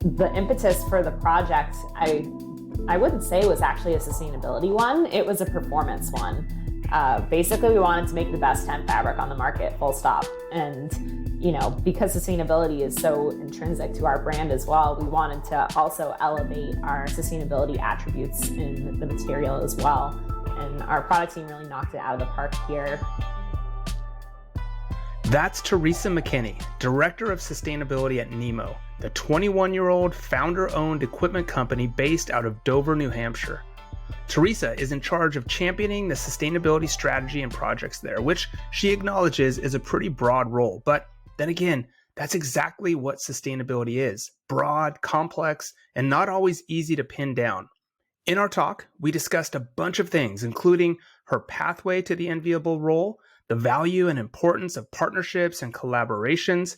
The impetus for the project, I wouldn't say it was actually a sustainability one. It was a performance one. Basically, we wanted to make the best tent fabric on the market, full stop. And, because sustainability is so intrinsic to our brand as well, we wanted to also elevate our sustainability attributes in the material as well. And our product team really knocked it out of the park here. That's Theresa McKenney, Director of Sustainability at NEMO, the 21-year-old founder-owned equipment company based out of Dover, New Hampshire. Theresa is in charge of championing the sustainability strategy and projects there, which she acknowledges is a pretty broad role. But then again, that's exactly what sustainability is: broad, complex, and not always easy to pin down. In our talk, we discussed a bunch of things, including her pathway to the enviable role, the value and importance of partnerships and collaborations,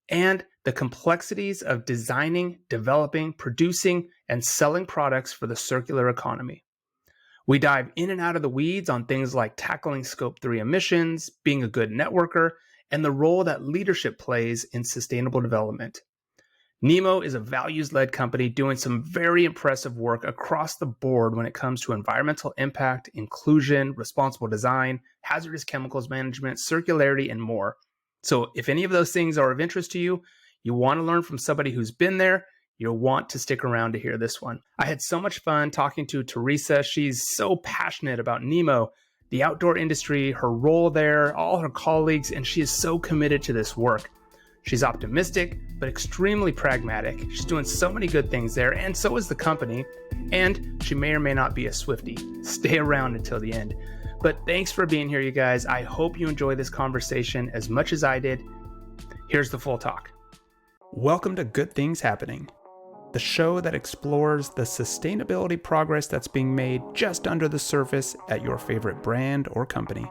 and the complexities of designing, developing, producing, and selling products for the circular economy. We dive in and out of the weeds on things like tackling Scope 3 emissions, being a good networker, and the role that leadership plays in sustainable development. NEMO is a values-led company doing some very impressive work across the board when it comes to environmental impact, inclusion, responsible design, hazardous chemicals management, circularity, and more. So if any of those things are of interest to you, you want to learn from somebody who's been there, you'll want to stick around to hear this one. I had so much fun talking to Theresa. She's so passionate about NEMO, the outdoor industry, her role there, all her colleagues, and she is so committed to this work. She's optimistic, but extremely pragmatic. She's doing so many good things there, and so is the company. And she may or may not be a Swiftie. Stay around until the end. But thanks for being here, you guys. I hope you enjoy this conversation as much as I did. Here's the full talk. Welcome to Good Things Happening, the show that explores the sustainability progress that's being made just under the surface at your favorite brand or company.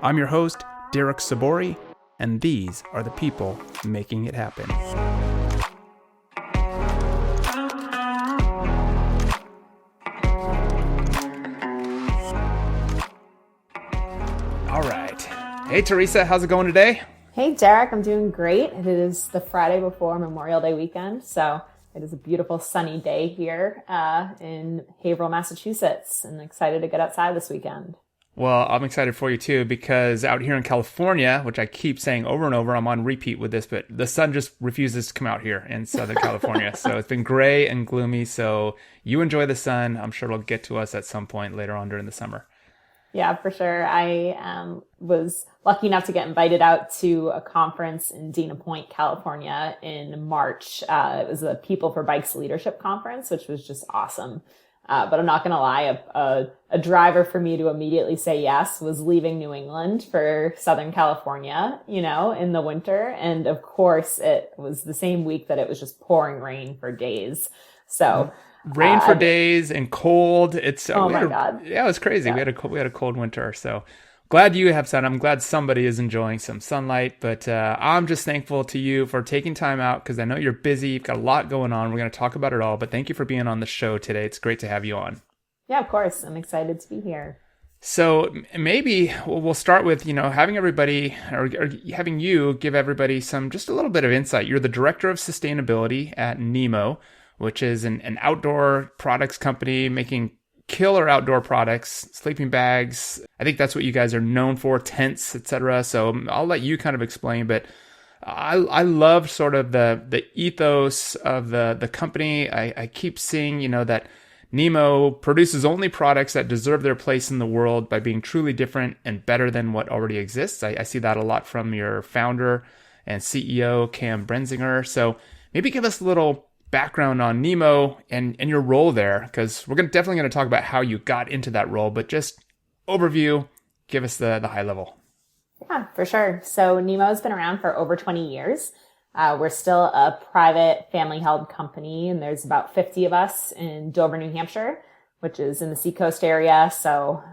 I'm your host, Derek Sabori, and these are the people making it happen. All right. Hey, Theresa, how's it going today? Hey, Derek, I'm doing great. It is the Friday before Memorial Day weekend, so it is a beautiful sunny day here in Haverhill, Massachusetts, and excited to get outside this weekend. Well, I'm excited for you too, because out here in California, which I keep saying over and over, I'm on repeat with this, but the sun just refuses to come out here in Southern California. So it's been gray and gloomy. So you enjoy the sun. I'm sure it'll get to us at some point later on during the summer. Yeah, for sure. I was lucky enough to get invited out to a conference in Dana Point, California in March. It was the People for Bikes Leadership Conference, which was just awesome. But I'm not going to lie, a driver for me to immediately say yes was leaving New England for Southern California, in the winter. And of course, it was the same week that it was just pouring rain for days. So rain for days and cold. God. Yeah, it was crazy. Yeah. We had a cold winter. So glad you have sun. I'm glad somebody is enjoying some sunlight, but I'm just thankful to you for taking time out, because I know you're busy. You've got a lot going on. We're going to talk about it all, but thank you for being on the show today. It's great to have you on. Yeah, of course. I'm excited to be here. So maybe we'll start with, having everybody or having you give everybody just a little bit of insight. You're the Director of Sustainability at NEMO, which is an outdoor products company making killer outdoor products, sleeping bags. I think that's what you guys are known for, tents, etc. So I'll let you kind of explain, but I love sort of the ethos of the company. I keep seeing, that NEMO produces only products that deserve their place in the world by being truly different and better than what already exists. I see that a lot from your founder and CEO, Cam Brenzinger. So maybe give us a little background on NEMO and your role there, because we're definitely going to talk about how you got into that role, but just overview, give us the high level. Yeah, for sure. So NEMO has been around for over 20 years. We're still a private family-held company, and there's about 50 of us in Dover, New Hampshire, which is in the Seacoast area. So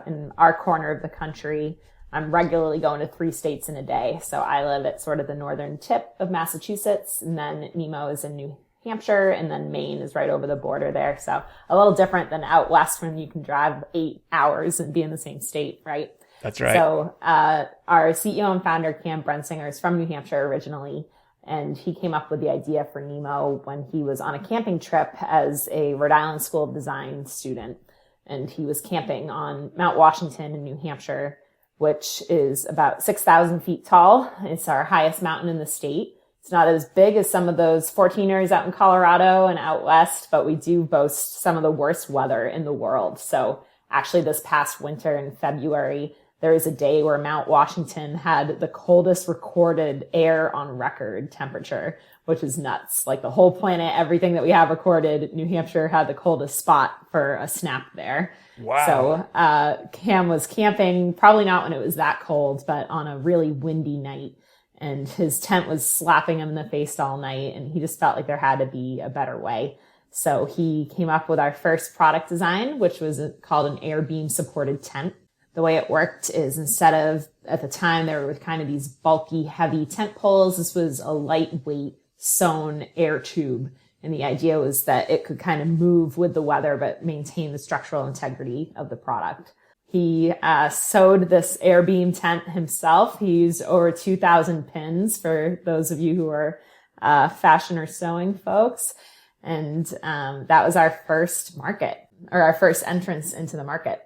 in our corner of the country, I'm regularly going to 3 states in a day. So I live at sort of the northern tip of Massachusetts, and then NEMO is in New Hampshire, and then Maine is right over the border there. So a little different than out west when you can drive 8 hours and be in the same state, right? That's right. So our CEO and founder, Cam Brenzinger, is from New Hampshire originally. And he came up with the idea for NEMO when he was on a camping trip as a Rhode Island School of Design student. And he was camping on Mount Washington in New Hampshire, which is about 6,000 feet tall. It's our highest mountain in the state. It's not as big as some of those 14ers out in Colorado and out west, but we do boast some of the worst weather in the world. So actually this past winter in February, there was a day where Mount Washington had the coldest recorded air on record temperature, which is nuts. Like the whole planet, everything that we have recorded, New Hampshire had the coldest spot for a snap there. Wow. So Cam was camping, probably not when it was that cold, but on a really windy night. And his tent was slapping him in the face all night, and he just felt like there had to be a better way. So he came up with our first product design, which was called an air beam supported tent. The way it worked is instead of, at the time, there were kind of these bulky, heavy tent poles. This was a lightweight sewn air tube. And the idea was that it could kind of move with the weather, but maintain the structural integrity of the product. He sewed this air beam tent himself. He used over 2,000 pins for those of you who are fashion or sewing folks. And that was our first market, or our first entrance into the market.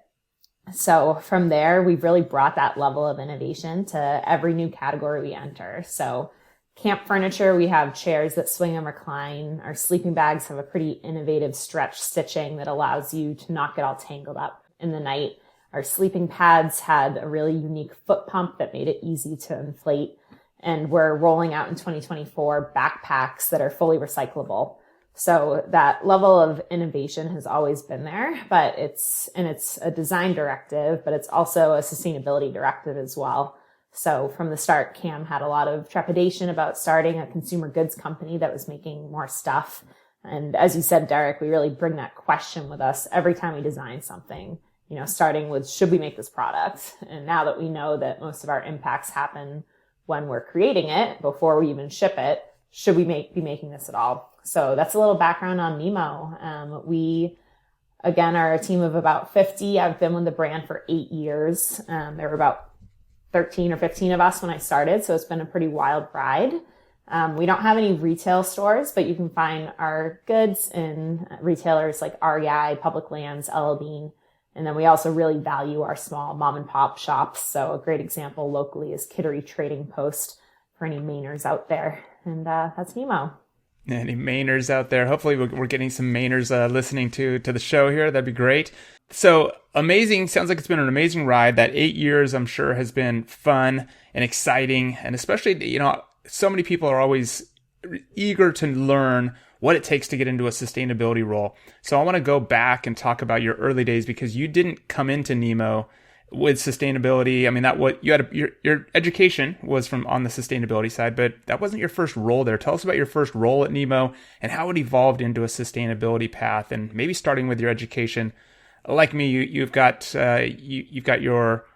So from there, we've really brought that level of innovation to every new category we enter. So camp furniture, we have chairs that swing and recline. Our sleeping bags have a pretty innovative stretch stitching that allows you to not get all tangled up in the night. Our sleeping pads had a really unique foot pump that made it easy to inflate. And we're rolling out in 2024 backpacks that are fully recyclable. So that level of innovation has always been there, but it's a design directive, but it's also a sustainability directive as well. So from the start, Cam had a lot of trepidation about starting a consumer goods company that was making more stuff. And as you said, Derek, we really bring that question with us every time we design something, starting with, should we make this product? And now that we know that most of our impacts happen when we're creating it, before we even ship it, should we be making this at all? So that's a little background on NEMO. We, again, are a team of about 50. I've been with the brand for 8 years. There were about 13 or 15 of us when I started, so it's been a pretty wild ride. We don't have any retail stores, but you can find our goods in retailers like REI, Public Lands, LL Bean. And then we also really value our small mom and pop shops. So a great example locally is Kittery Trading Post for any Mainers out there. And that's NEMO. Any Mainers out there? Hopefully we're getting some Mainers listening to the show here. That'd be great. So amazing. Sounds like it's been an amazing ride. That 8 years, I'm sure, has been fun and exciting. And especially, so many people are always eager to learn what it takes to get into a sustainability role. So I want to go back and talk about your early days, because you didn't come into NEMO with sustainability. I mean, your education was from on the sustainability side, but that wasn't your first role there. Tell us about your first role at NEMO and how it evolved into a sustainability path, and maybe starting with your education. Like me, you've got your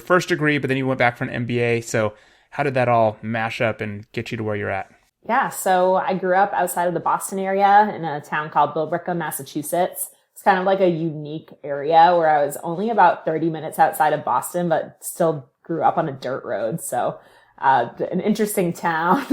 first degree, but then you went back for an MBA. So how did that all mash up and get you to where you're at? Yeah, so I grew up outside of the Boston area in a town called Billerica, Massachusetts. It's kind of like a unique area where I was only about 30 minutes outside of Boston, but still grew up on a dirt road. So an interesting town.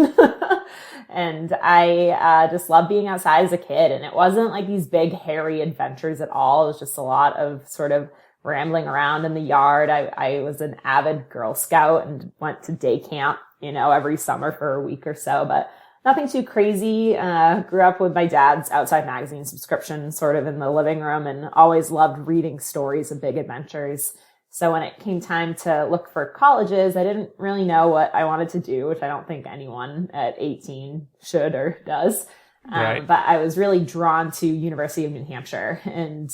And I just loved being outside as a kid. And it wasn't like these big, hairy adventures at all. It was just a lot of sort of rambling around in the yard. I was an avid Girl Scout and went to day camp, every summer for a week or so, but nothing too crazy. Grew up with my dad's outside magazine subscription sort of in the living room, and always loved reading stories of big adventures. So when it came time to look for colleges, I didn't really know what I wanted to do, which I don't think anyone at 18 should or does. Right. But I was really drawn to University of New Hampshire. And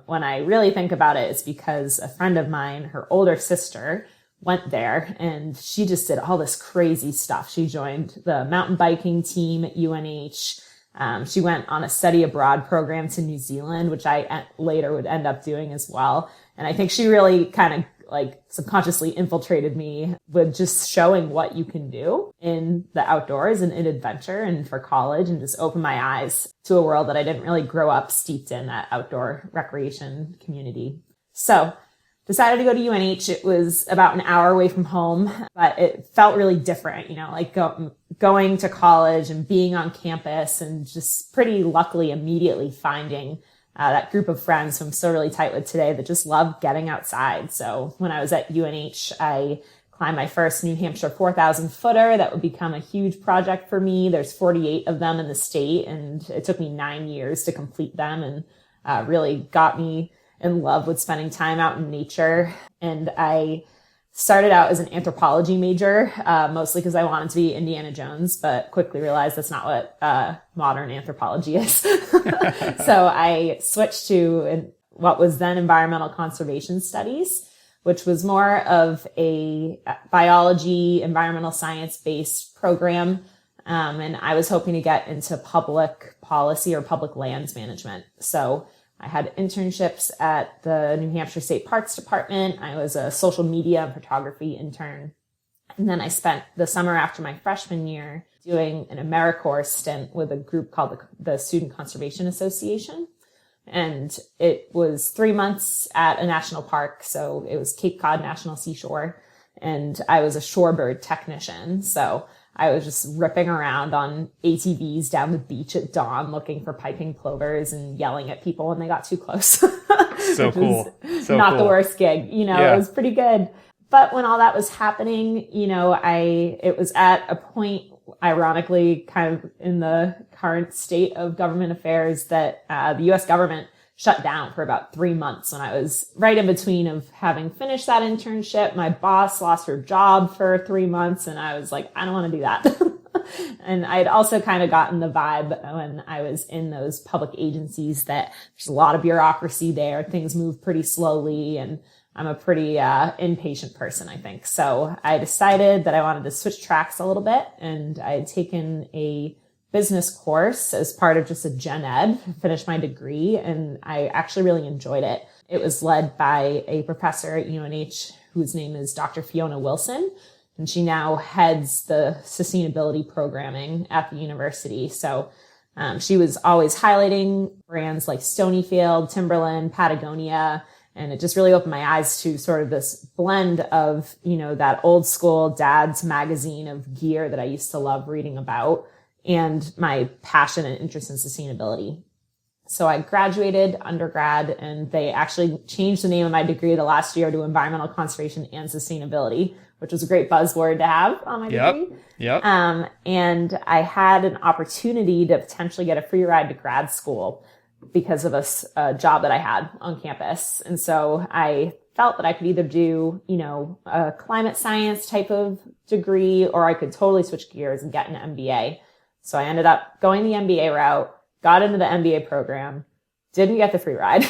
when I really think about it, it's because a friend of mine, her older sister, went there, and she just did all this crazy stuff. She joined the mountain biking team at UNH. She went on a study abroad program to New Zealand, which I later would end up doing as well. And I think she really kind of like subconsciously infiltrated me with just showing what you can do in the outdoors and in adventure and for college, and just opened my eyes to a world that I didn't really grow up steeped in, that outdoor recreation community. So decided to go to UNH. It was about an hour away from home, but it felt really different, like going to college and being on campus, and just pretty luckily immediately finding that group of friends who I'm still really tight with today that just love getting outside. So when I was at UNH, I climbed my first New Hampshire 4,000 footer. That would become a huge project for me. There's 48 of them in the state, and it took me 9 years to complete them, and really got me in love with spending time out in nature. And I started out as an anthropology major, mostly because I wanted to be Indiana Jones, but quickly realized that's not what modern anthropology is. So I switched to what was then environmental conservation studies, which was more of a biology, environmental science-based program. And I was hoping to get into public policy or public lands management. So I had internships at the New Hampshire State Parks Department. I was a social media and photography intern. And then I spent the summer after my freshman year doing an AmeriCorps stint with a group called the Student Conservation Association. And it was 3 months at a national park. So it was Cape Cod National Seashore. And I was a shorebird technician. So I was just ripping around on ATVs down the beach at dawn, looking for piping plovers and yelling at people when they got too close. So cool. So not cool. The worst gig, It was pretty good. But when all that was happening, it was at a point, ironically, kind of in the current state of government affairs, that the U.S. government shut down for about 3 months when I was right in between of having finished that internship. My boss lost her job for 3 months, and I was like, I don't want to do that. And I'd also kind of gotten the vibe when I was in those public agencies that there's a lot of bureaucracy there. Things move pretty slowly, and I'm a pretty impatient person, I think. So I decided that I wanted to switch tracks a little bit, and I had taken a business course as part of just a gen ed, finished my degree, and I actually really enjoyed it. It was led by a professor at UNH whose name is Dr. Fiona Wilson, and she now heads the sustainability programming at the university. So she was always highlighting brands like Stonyfield, Timberland, Patagonia, and it just really opened my eyes to sort of this blend of, that old school dad's magazine of gear that I used to love reading about, and my passion and interest in sustainability. So I graduated undergrad, and they actually changed the name of my degree the last year to environmental conservation and sustainability, which was a great buzzword to have on my degree. Yep. And I had an opportunity to potentially get a free ride to grad school because of a job that I had on campus. And so I felt that I could either do, a climate science type of degree, or I could totally switch gears and get an MBA. So I ended up going the MBA route, got into the MBA program, didn't get the free ride,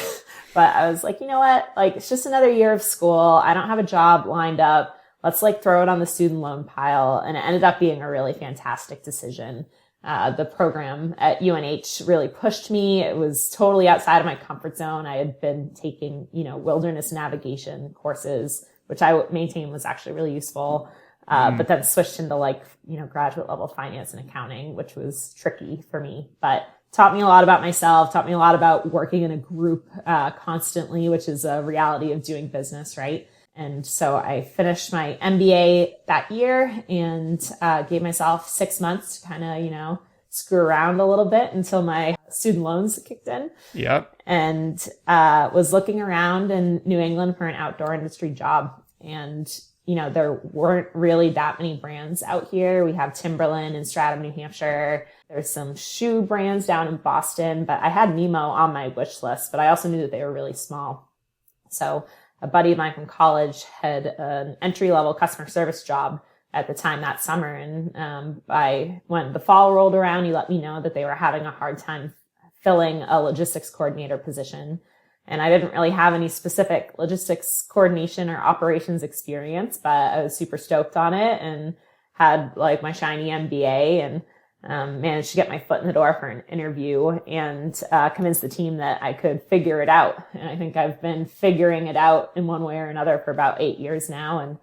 but I was like, you know what? It's just another year of school. I don't have a job lined up. Let's throw it on the student loan pile. And it ended up being a really fantastic decision. The program at UNH really pushed me. It was totally outside of my comfort zone. I had been taking, wilderness navigation courses, which I maintained was actually really useful. But then switched into graduate level finance and accounting, which was tricky for me, but taught me a lot about myself, taught me a lot about working in a group, constantly, which is a reality of doing business, right? And so I finished my MBA that year and, gave myself 6 months to kind of, screw around a little bit until my student loans kicked in. Yep. And, was looking around in New England for an outdoor industry job. And there weren't really that many brands out here. We have Timberland in Stratham, New Hampshire. There's some shoe brands down in Boston, but I had NEMO on my wish list, but I also knew that they were really small. So a buddy of mine from college had an entry-level customer service job at the time that summer. And when the fall rolled around, he let me know that they were having a hard time filling a logistics coordinator position. And I didn't really have any specific logistics coordination or operations experience, but I was super stoked on it and had my shiny MBA and managed to get my foot in the door for an interview and convince the team that I could figure it out. And I think I've been figuring it out in one way or another for about 8 years now.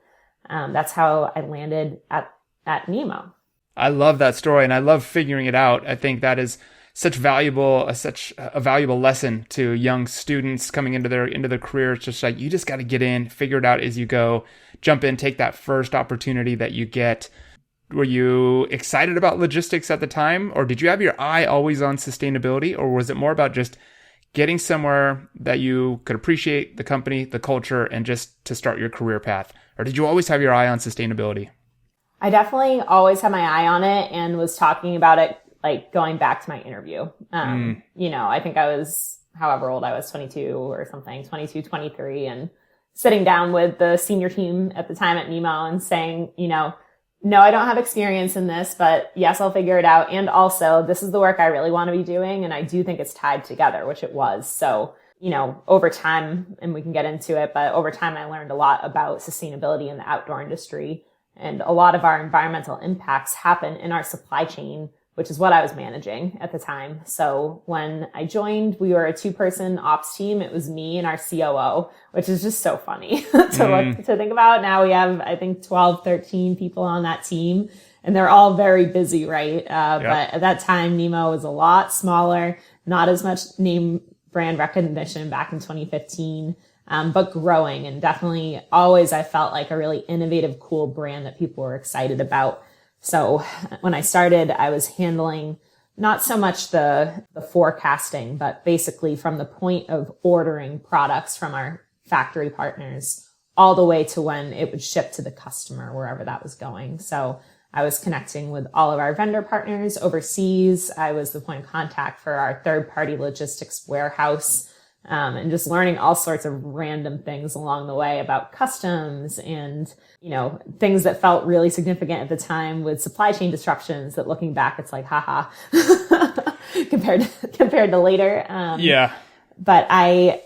And that's how I landed at NEMO. I love that story, and I love figuring it out. I think that is such a valuable lesson to young students coming into their career. It's just like, you just got to get in, figure it out as you go, jump in, take that first opportunity that you get. Were you excited about logistics at the time, or did you have your eye always on sustainability, or was it more about just getting somewhere that you could appreciate the company, the culture, and just to start your career path? Or did you always have your eye on sustainability? I definitely always had my eye on it and was talking about it, like going back to my interview. I think I was, however old I was, 22 or something, 22, 23, and sitting down with the senior team at the time at NEMO and saying, no, I don't have experience in this, but yes, I'll figure it out. And also, this is the work I really want to be doing. And I do think it's tied together, which it was. So, over time, and we can get into it, but over time, I learned a lot about sustainability in the outdoor industry. And a lot of our environmental impacts happen in our supply chain, which is what I was managing at the time. So when I joined, we were a 2-person ops team. It was me and our COO, which is just so funny to think about. Now we have, I think, 12, 13 people on that team, and they're all very busy, right? But at that time, NEMO was a lot smaller, not as much name brand recognition back in 2015, but growing, and definitely always I felt like a really innovative, cool brand that people were excited about. So when I started, I was handling not so much the forecasting, but basically from the point of ordering products from our factory partners all the way to when it would ship to the customer, wherever that was going. So I was connecting with all of our vendor partners overseas. I was the point of contact for our third-party logistics warehouse, and just learning all sorts of random things along the way about customs and, things that felt really significant at the time with supply chain disruptions that looking back, it's like, haha, compared to later. But I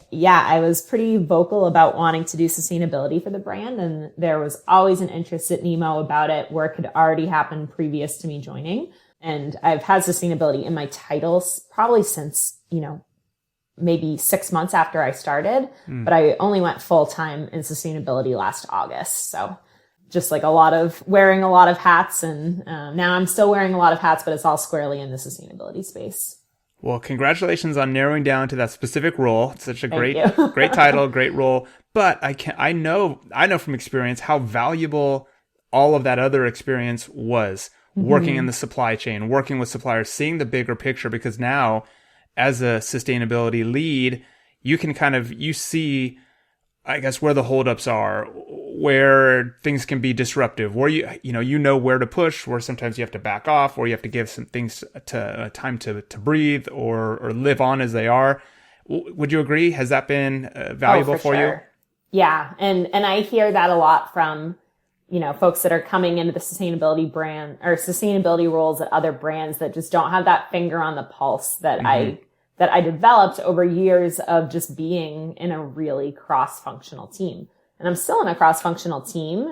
was pretty vocal about wanting to do sustainability for the brand. And there was always an interest at NEMO about it. Work had already happened previous to me joining. And I've had sustainability in my titles probably since, maybe 6 months after I started, but I only went full time in sustainability last August. So just like wearing a lot of hats, and now I'm still wearing a lot of hats, but it's all squarely in the sustainability space. Well, congratulations on narrowing down to that specific role. It's such a great title, great role. But I know from experience how valuable all of that other experience was, working in the supply chain, working with suppliers, seeing the bigger picture, because now, as a sustainability lead, you can you see, I guess, where the holdups are, where things can be disruptive, where you know where to push, where sometimes you have to back off, or you have to give some things time to breathe or live on as they are. Would you agree? Has that been valuable for you? Yeah. And I hear that a lot from, folks that are coming into the sustainability brand or sustainability roles at other brands that just don't have that finger on the pulse that I developed over years of just being in a really cross-functional team. And I'm still in a cross-functional team.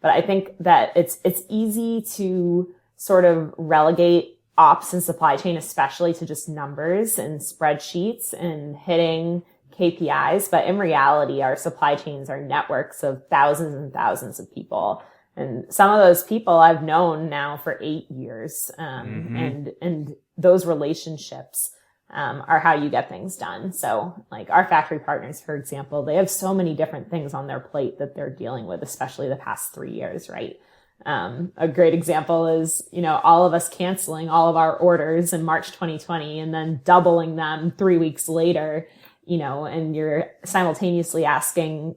But I think that it's easy to sort of relegate ops and supply chain, especially to just numbers and spreadsheets and hitting KPIs. But in reality, our supply chains are networks of thousands and thousands of people. And some of those people I've known now for 8 years. And those relationships are how you get things done. So like our factory partners, for example, they have so many different things on their plate that they're dealing with, especially the past 3 years, right? A great example is, all of us canceling all of our orders in March 2020 and then doubling them 3 weeks later, and you're simultaneously asking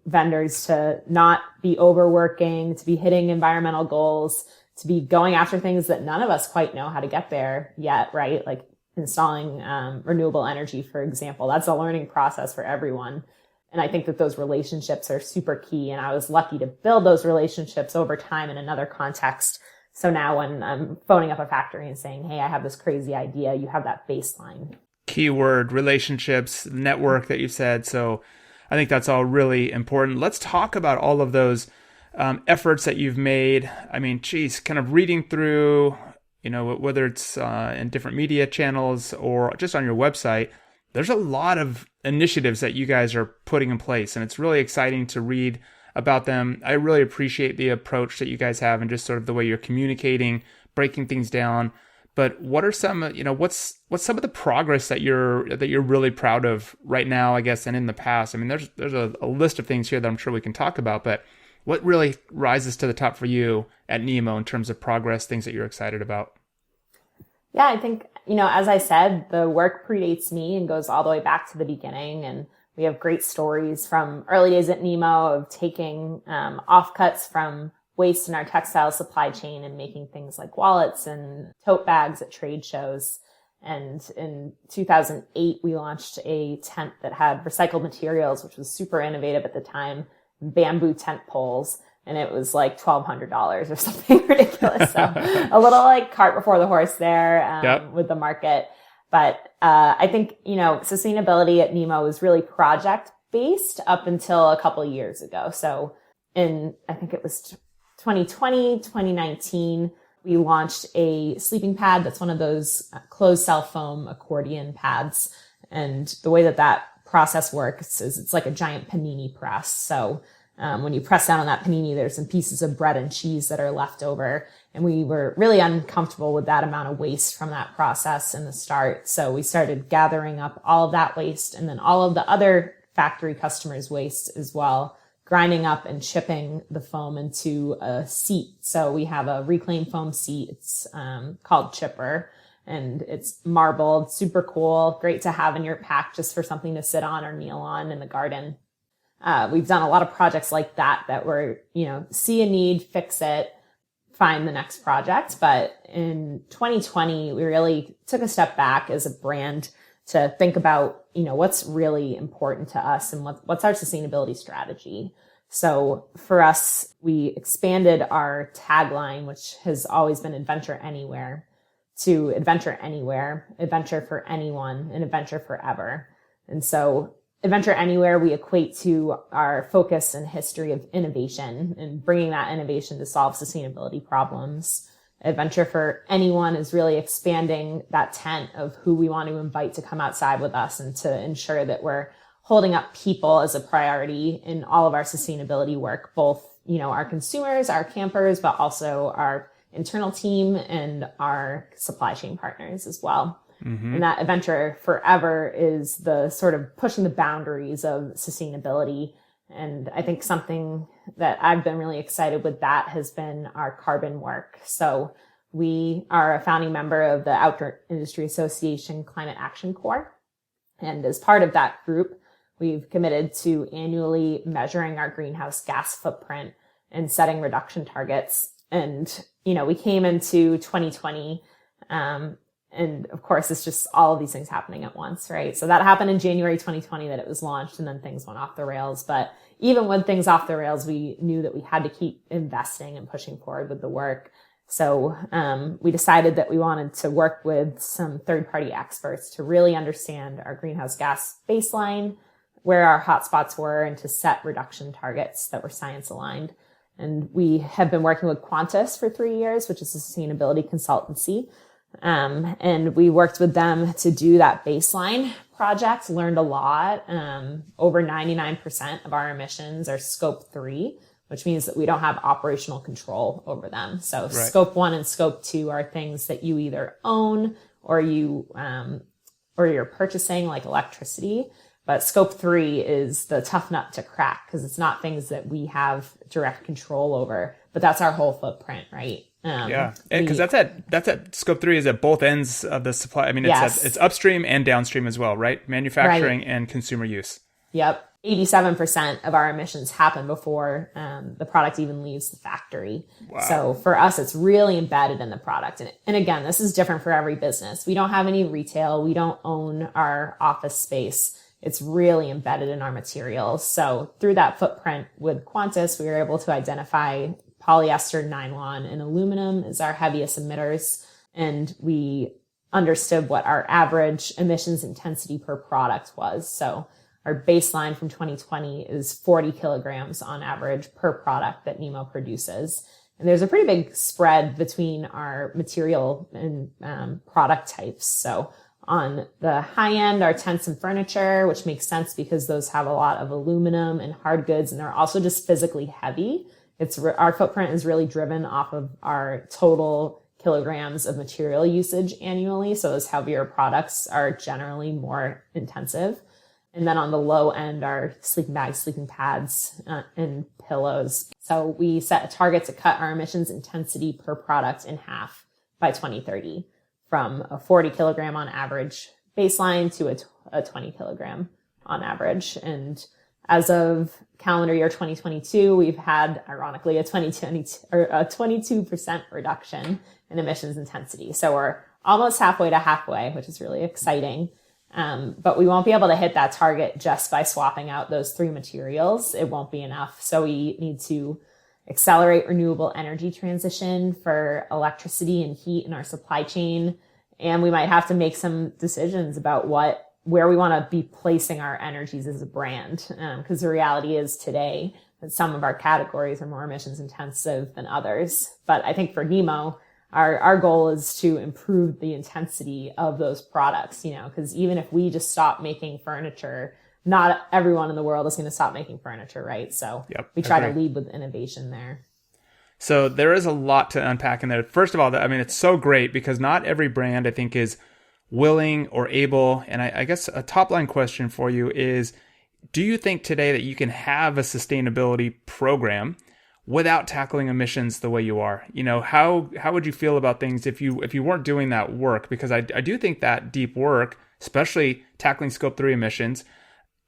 vendors to not be overworking, to be hitting environmental goals, to be going after things that none of us quite know how to get there yet, right? Like installing renewable energy, for example. That's a learning process for everyone. And I think that those relationships are super key. And I was lucky to build those relationships over time in another context. So now when I'm phoning up a factory and saying, hey, I have this crazy idea, you have that baseline. Keyword, relationships, network that you said. So I think that's all really important. Let's talk about all of those efforts that you've made. I mean, geez, kind of reading through, whether it's in different media channels or just on your website, there's a lot of initiatives that you guys are putting in place, and it's really exciting to read about them. I really appreciate the approach that you guys have and just sort of the way you're communicating, breaking things down, but what are some, what's some of the progress that you're really proud of right now, I guess, and in the past? I mean, there's a list of things here that I'm sure we can talk about, but what really rises to the top for you at NEMO in terms of progress, things that you're excited about? Yeah, I think, as I said, the work predates me and goes all the way back to the beginning. And we have great stories from early days at NEMO of taking offcuts from waste in our textile supply chain and making things like wallets and tote bags at trade shows. And in 2008, we launched a tent that had recycled materials, which was super innovative at the time, bamboo tent poles. And it was like $1,200 or something ridiculous. So a little like cart before the horse there with the market. But I think, sustainability at NEMO was really project based up until a couple of years ago. So I think it was 2020, 2019, we launched a sleeping pad that's one of those closed cell foam accordion pads. And the way that process works is it's like a giant panini press. So when you press down on that panini, there's some pieces of bread and cheese that are left over. And we were really uncomfortable with that amount of waste from that process in the start. So we started gathering up all of that waste and then all of the other factory customers' waste as well, grinding up and chipping the foam into a seat. So we have a reclaimed foam seat. It's called Chipper, and it's marbled, super cool, great to have in your pack just for something to sit on or kneel on in the garden. We've done a lot of projects like that were, see a need, fix it, find the next project. But in 2020, we really took a step back as a brand to think about, what's really important to us and what's our sustainability strategy. So for us, we expanded our tagline, which has always been Adventure Anywhere, to Adventure Anywhere, Adventure for Anyone, and Adventure Forever. And so Adventure Anywhere, we equate to our focus and history of innovation and bringing that innovation to solve sustainability problems. Adventure for Anyone is really expanding that tent of who we want to invite to come outside with us and to ensure that we're holding up people as a priority in all of our sustainability work, both, our consumers, our campers, but also our internal team and our supply chain partners as well. Mm-hmm. And that Adventure Forever is the sort of pushing the boundaries of sustainability. And I think something that I've been really excited with that has been our carbon work. So we are a founding member of the Outdoor Industry Association Climate Action Corps. And as part of that group, we've committed to annually measuring our greenhouse gas footprint and setting reduction targets. And, we came into 2020, and of course, it's just all of these things happening at once, right? So that happened in January 2020 that it was launched, and then things went off the rails. But even with things off the rails, we knew that we had to keep investing and pushing forward with the work. So we decided that we wanted to work with some third-party experts to really understand our greenhouse gas baseline, where our hotspots were, and to set reduction targets that were science-aligned. And we have been working with Qantas for 3 years, which is a sustainability consultancy. And we worked with them to do that baseline project, learned a lot. Over 99% of our emissions are scope 3, which means that we don't have operational control over them. So right. Scope 1 and scope 2 are things that you either own or you're purchasing, like electricity. But scope 3 is the tough nut to crack because it's not things that we have direct control over, but that's our whole footprint, right? Yeah, because that's at scope 3 is at both ends of the supply. I mean, it's upstream and downstream as well, right? Manufacturing and consumer use. Yep. 87% of our emissions happen before the product even leaves the factory. Wow. So for us, it's really embedded in the product. And again, this is different for every business. We don't have any retail. We don't own our office space. It's really embedded in our materials. So through that footprint with Qantas, we were able to identify polyester, nylon, and aluminum as our heaviest emitters. And we understood what our average emissions intensity per product was. So our baseline from 2020 is 40 kilograms on average per product that NEMO produces. And there's a pretty big spread between our material and product types. So on the high end, our tents and furniture, which makes sense because those have a lot of aluminum and hard goods, and they're also just physically heavy. Our footprint is really driven off of our total kilograms of material usage annually. So those heavier products are generally more intensive. And then on the low end are sleeping bags, sleeping pads, and pillows. So we set a target to cut our emissions intensity per product in half by 2030, from a 40 kilogram on average baseline to a 20 kilogram on average. And as of calendar year 2022, we've had, ironically, a 22% reduction in emissions intensity. So we're almost halfway to halfway, which is really exciting. But we won't be able to hit that target just by swapping out those three materials. It won't be enough. So we need to accelerate renewable energy transition for electricity and heat in our supply chain. And we might have to make some decisions about where we want to be placing our energies as a brand. Because the reality is today that some of our categories are more emissions intensive than others. But I think for NEMO, our goal is to improve the intensity of those products, because even if we just stop making furniture, not everyone in the world is going to stop making furniture, right? So we try to lead with innovation there. So there is a lot to unpack in there. First of all, it's so great because not every brand, I think, is willing or able. And I guess a top line question for you is, do you think today that you can have a sustainability program without tackling emissions the way you are? How would you feel about things if you weren't doing that work? Because I do think that deep work, especially tackling scope 3 emissions,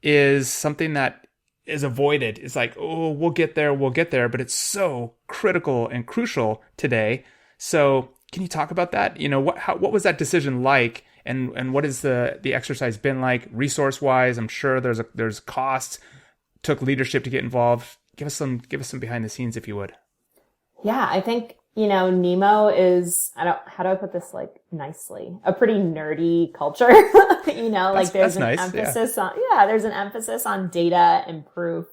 is something that is avoided. It's like, oh, we'll get there, but it's so critical and crucial today. So can you talk about that? What was that decision like? And what has the exercise been like resource wise? I'm sure there's costs, took leadership to get involved. Give us some behind the scenes, if you would. Yeah, I think, NEMO is, how do I put this nicely? A pretty nerdy culture. There's an emphasis there's an emphasis on data and proof.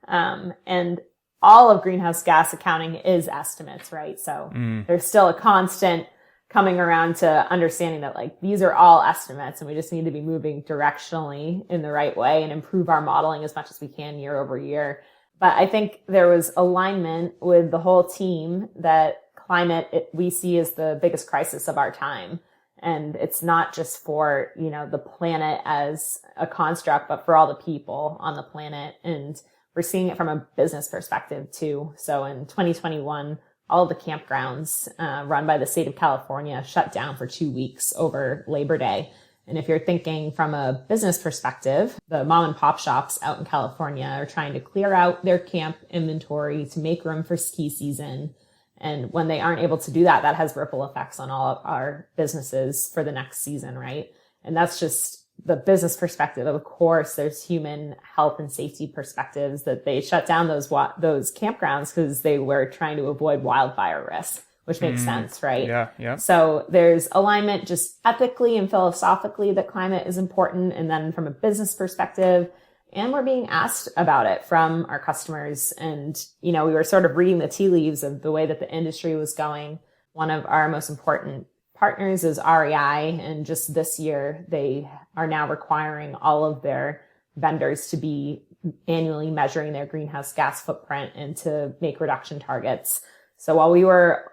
And all of greenhouse gas accounting is estimates, right? So there's still a constant coming around to understanding that these are all estimates and we just need to be moving directionally in the right way and improve our modeling as much as we can year over year. But I think there was alignment with the whole team that climate we see as the biggest crisis of our time. And it's not just for, the planet as a construct, but for all the people on the planet. And we're seeing it from a business perspective too. So in 2021, all of the campgrounds run by the state of California shut down for 2 weeks over Labor Day. And if you're thinking from a business perspective, the mom and pop shops out in California are trying to clear out their camp inventory to make room for ski season. And when they aren't able to do that, that has ripple effects on all of our businesses for the next season, right? And that's just the business perspective. Of course, there's human health and safety perspectives that they shut down those campgrounds because they were trying to avoid wildfire risks, which makes sense, right? Yeah. So there's alignment just ethically and philosophically that climate is important. And then from a business perspective, and we're being asked about it from our customers. And, we were sort of reading the tea leaves of the way that the industry was going. One of our most important partners is REI. And just this year, they are now requiring all of their vendors to be annually measuring their greenhouse gas footprint and to make reduction targets. So while we were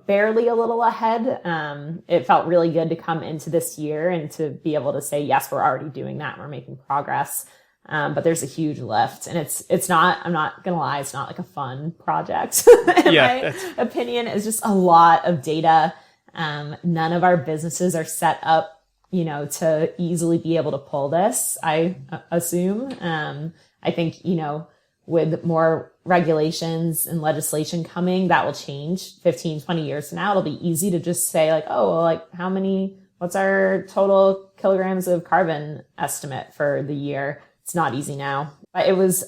barely a little ahead, it felt really good to come into this year and to be able to say, yes, we're already doing that. And we're making progress. But there's a huge lift and it's not, I'm not going to lie, it's not a fun project. In my opinion, it's just a lot of data. None of our businesses are set up, to easily be able to pull this, I assume. I think, with more regulations and legislation coming, that will change 15, 20 years from now. It'll be easy to just say what's our total kilograms of carbon estimate for the year? It's not easy now, but it was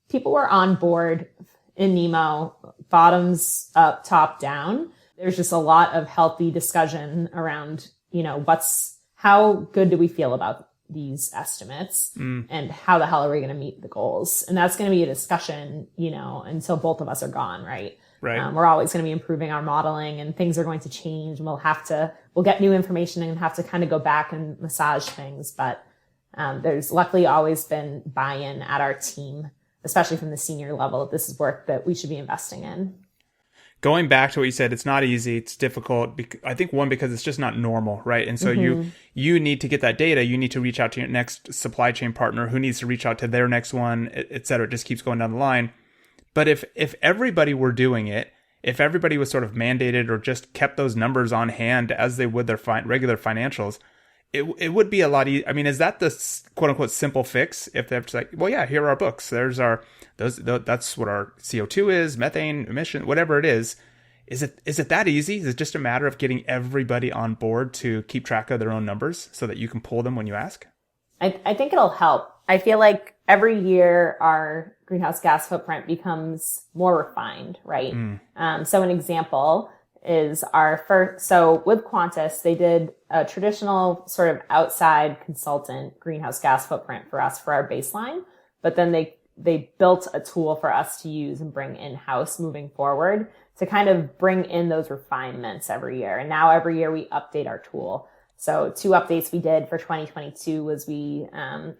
people were on board in NEMO, bottoms up, top down. There's just a lot of healthy discussion around, how good do we feel about these estimates and how the hell are we going to meet the goals? And that's going to be a discussion, until both of us are gone, right? Right. We're always going to be improving our modeling and things are going to change and we'll get new information and have to kind of go back and massage things. But there's luckily always been buy-in at our team, especially from the senior level. This is work that we should be investing in. going back to what you said, it's not easy. It's difficult. I think because it's just not normal, right? And so you need to get that data. You need to reach out to your next supply chain partner who needs to reach out to their next one, et cetera. It just keeps going down the line. But if everybody were doing it, if everybody was sort of mandated or just kept those numbers on hand as they would their regular financials, it would be a lot easier. I mean, is that the quote unquote simple fix? If they're just like, well, yeah, here are our books. That's what our CO2 is, methane emission, whatever it is. Is it that easy? Is it just a matter of getting everybody on board to keep track of their own numbers so that you can pull them when you ask? I think it'll help. I feel like every year our greenhouse gas footprint becomes more refined, right? So an example is so with Qantas, they did a traditional sort of outside consultant greenhouse gas footprint for us for our baseline, but then they built a tool for us to use and bring in-house moving forward to kind of bring in those refinements every year. And now every year we update our tool. So 2 updates we did for 2022 was we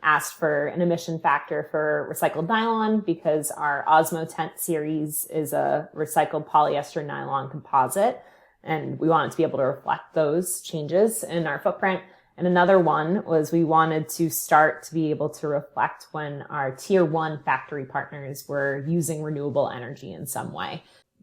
asked for an emission factor for recycled nylon because our Osmo Tent series is a recycled polyester nylon composite. And we wanted to be able to reflect those changes in our footprint. And another one was we wanted to start to be able to reflect when our tier 1 factory partners were using renewable energy in some way.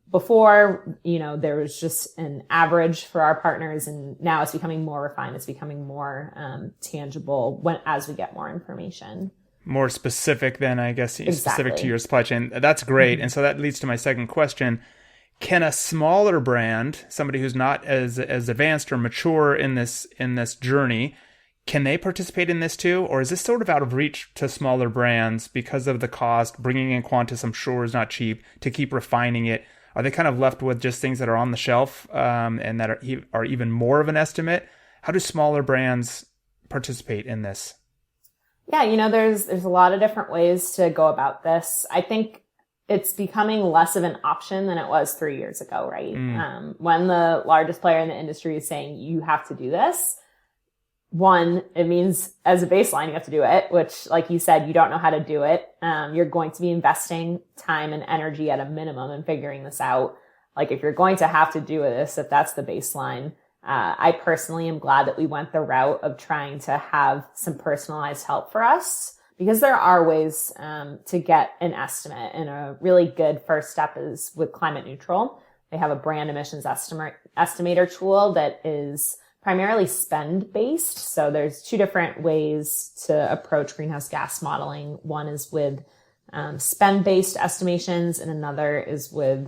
Before, there was just an average for our partners, and now it's becoming more refined. It's becoming more tangible as we get more information. More specific than, I guess, specific to your supply chain. That's great. And so that leads to my second question. Can a smaller brand, somebody who's not as advanced or mature in this journey, can they participate in this too? Or is this sort of out of reach to smaller brands because of the cost? Bringing in Qantas, I'm sure, is not cheap to keep refining it. Are they kind of left with just things that are on the shelf and that are even more of an estimate? How do smaller brands participate in this? Yeah, there's a lot of different ways to go about this. I think it's becoming less of an option than it was 3 years ago, right? When the largest player in the industry is saying you have to do this, one, it means as a baseline, you have to do it, which, like you said, you don't know how to do it. You're going to be investing time and energy at a minimum in figuring this out. Like if you're going to have to do this, if that's the baseline, I personally am glad that we went the route of trying to have some personalized help for us because there are ways to get an estimate. And a really good first step is with Climate Neutral. They have a brand emissions estimator tool that is primarily spend-based. So there's 2 different ways to approach greenhouse gas modeling. One is with spend-based estimations, and another is with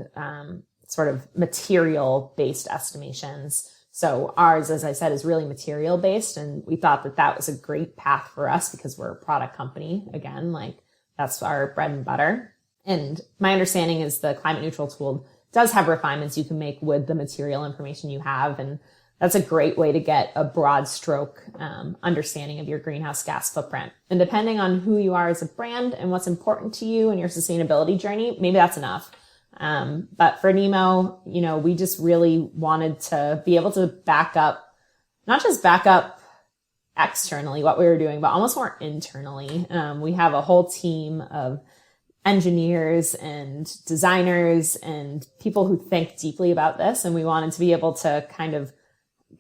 sort of material-based estimations. So ours, as I said, is really material-based, and we thought that was a great path for us because we're a product company. Again, like that's our bread and butter. And my understanding is the Climate Neutral tool does have refinements you can make with the material information you have, and that's a great way to get a broad stroke understanding of your greenhouse gas footprint. And depending on who you are as a brand and what's important to you and your sustainability journey, maybe that's enough. But for NEMO, we just really wanted to be able to not just back up externally what we were doing, but almost more internally. We have a whole team of engineers and designers and people who think deeply about this. And we wanted to be able to kind of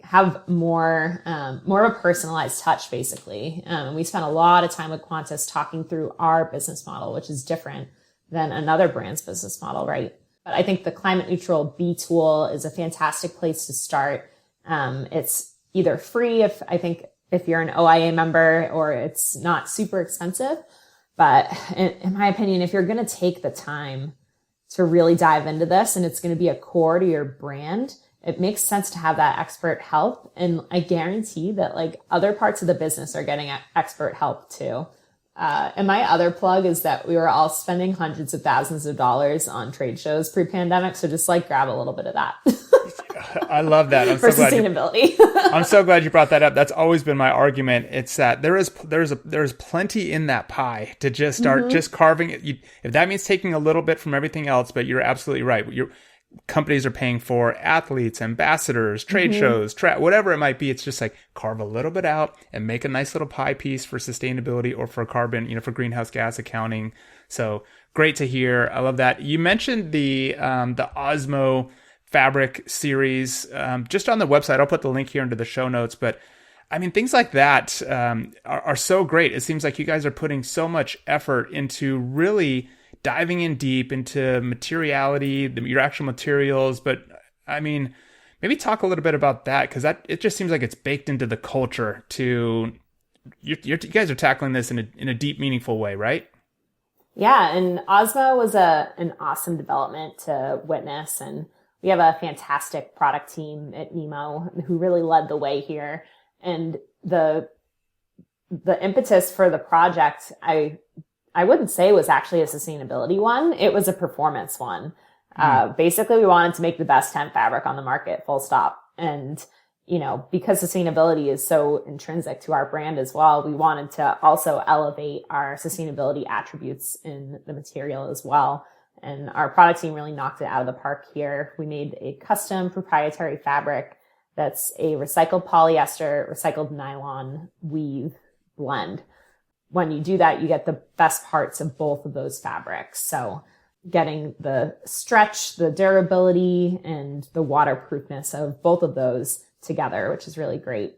have more of a personalized touch, basically. We spent a lot of time with Qantas talking through our business model, which is different than another brand's business model, right? But I think the Climate Neutral B tool is a fantastic place to start. It's either free if you're an OIA member, or it's not super expensive. But in my opinion, if you're going to take the time to really dive into this and it's going to be a core to your brand, it makes sense to have that expert help. And I guarantee that like other parts of the business are getting expert help too. And my other plug is that we were all spending hundreds of thousands of dollars on trade shows pre-pandemic. So just like grab a little bit of that. I love that. For sustainability. I'm so glad you brought that up. That's always been my argument. It's that there's plenty in that pie to just start just carving it. If that means taking a little bit from everything else, but you're absolutely right. Companies are paying for athletes, ambassadors, trade shows, whatever it might be. It's just like carve a little bit out and make a nice little pie piece for sustainability or for carbon, for greenhouse gas accounting. So great to hear. I love that. You mentioned the Osmo fabric series. Just on the website, I'll put the link here into the show notes. But I mean, things like that are so great. It seems like you guys are putting so much effort into really diving in deep into materiality, your actual materials. But I mean, maybe talk a little bit about that, because it just seems like it's baked into the culture to you guys are tackling this in a deep, meaningful way, right? Yeah, and Osmo was an awesome development to witness, and we have a fantastic product team at NEMO who really led the way here. And the impetus for the project, I wouldn't say was actually a sustainability one. It was a performance one. Basically, we wanted to make the best tent fabric on the market, full stop. And, because sustainability is so intrinsic to our brand as well, we wanted to also elevate our sustainability attributes in the material as well. And our product team really knocked it out of the park here. We made a custom proprietary fabric that's a recycled polyester, recycled nylon weave blend. When you do that, you get the best parts of both of those fabrics. So getting the stretch, the durability, and the waterproofness of both of those together, which is really great.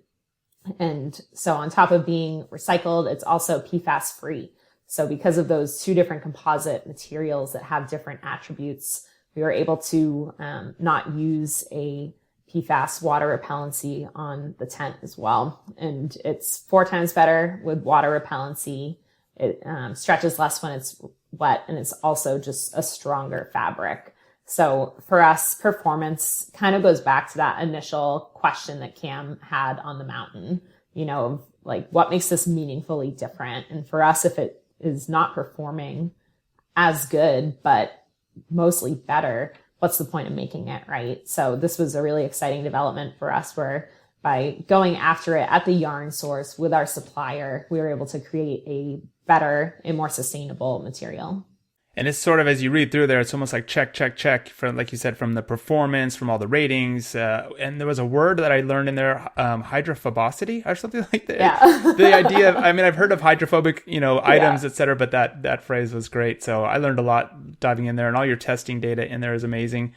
And so on top of being recycled, it's also PFAS free. So because of those two different composite materials that have different attributes, we were able to not use a PFAS water repellency on the tent as well. And it's 4 times better with water repellency. It stretches less when it's wet, and it's also just a stronger fabric. So for us, performance kind of goes back to that initial question that Cam had on the mountain, of like, what makes this meaningfully different? And for us, if it is not performing as good, but mostly better, what's the point of making it, right? So this was a really exciting development for us, where by going after it at the yarn source with our supplier, we were able to create a better and more sustainable material. And it's sort of, as you read through there, it's almost like check, check, check, from, like you said, from the performance, from all the ratings. And there was a word that I learned in there, hydrophobicity or something like that. Yeah. The idea of, I've heard of hydrophobic, items, et cetera, but that phrase was great. So I learned a lot diving in there, and all your testing data in there is amazing.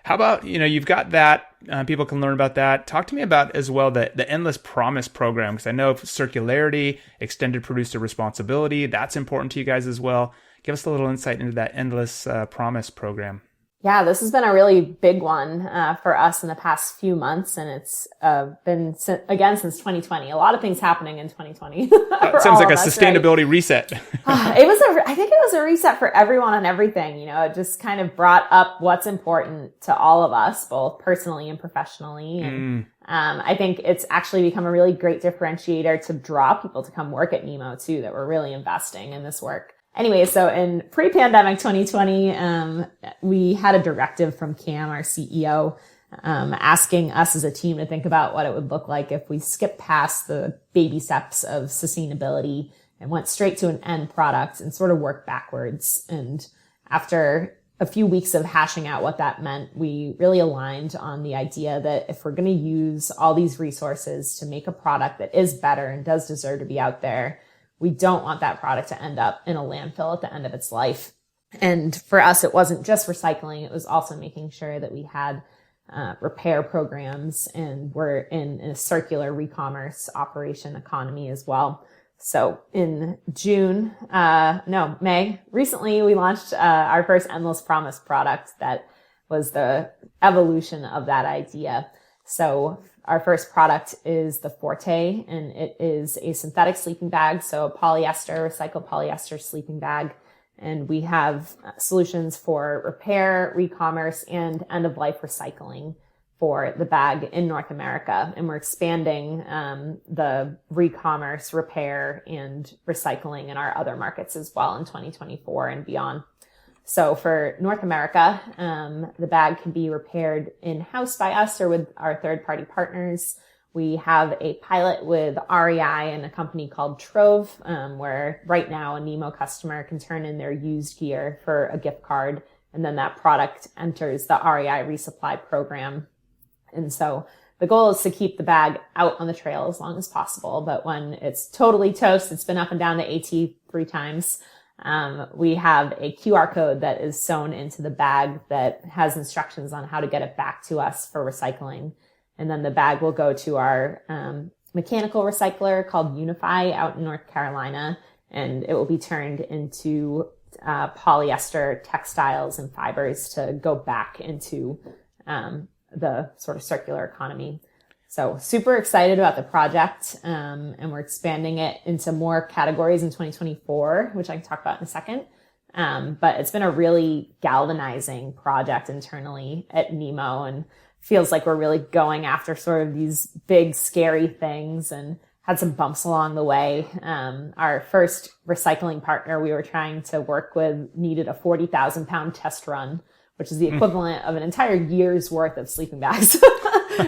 How about, you've got that, people can learn about that. Talk to me about as well the Endless Promise program, because I know circularity, extended producer responsibility, that's important to you guys as well. Give us a little insight into that Endless Promise program. Yeah, this has been a really big one for us in the past few months, and it's been, since 2020. A lot of things happening in 2020. It sounds like a sustainability reset. I think it was a reset for everyone on everything. It just kind of brought up what's important to all of us, both personally and professionally. And I think it's actually become a really great differentiator to draw people to come work at NEMO too, that we're really investing in this work. Anyway, so in pre-pandemic 2020, we had a directive from Cam, our CEO, asking us as a team to think about what it would look like if we skipped past the baby steps of sustainability and went straight to an end product and sort of worked backwards. And after a few weeks of hashing out what that meant, we really aligned on the idea that if we're going to use all these resources to make a product that is better and does deserve to be out there, we don't want that product to end up in a landfill at the end of its life. And for us, it wasn't just recycling. It was also making sure that we had repair programs, and we're in a circular re-commerce operation economy as well. So in May, recently we launched our first Endless Promise product that was the evolution of that idea. So our first product is the Forte, and it is a synthetic sleeping bag, so a recycled polyester sleeping bag. And we have solutions for repair, re-commerce, and end-of-life recycling for the bag in North America. And we're expanding the re-commerce, repair, and recycling in our other markets as well in 2024 and beyond. So for North America, the bag can be repaired in-house by us or with our third-party partners. We have a pilot with REI and a company called Trove, where right now a NEMO customer can turn in their used gear for a gift card, and then that product enters the REI resupply program. And so the goal is to keep the bag out on the trail as long as possible. But when it's totally toast, it's been up and down the AT 3 times, we have a QR code that is sewn into the bag that has instructions on how to get it back to us for recycling. And then the bag will go to our mechanical recycler called Unify out in North Carolina, and it will be turned into polyester textiles and fibers to go back into the sort of circular economy. So super excited about the project, and we're expanding it into more categories in 2024, which I can talk about in a second. But it's been a really galvanizing project internally at NEMO, and feels like we're really going after sort of these big, scary things, and had some bumps along the way. Our first recycling partner we were trying to work with needed a 40,000 pound test run, which is the equivalent of an entire year's worth of sleeping bags,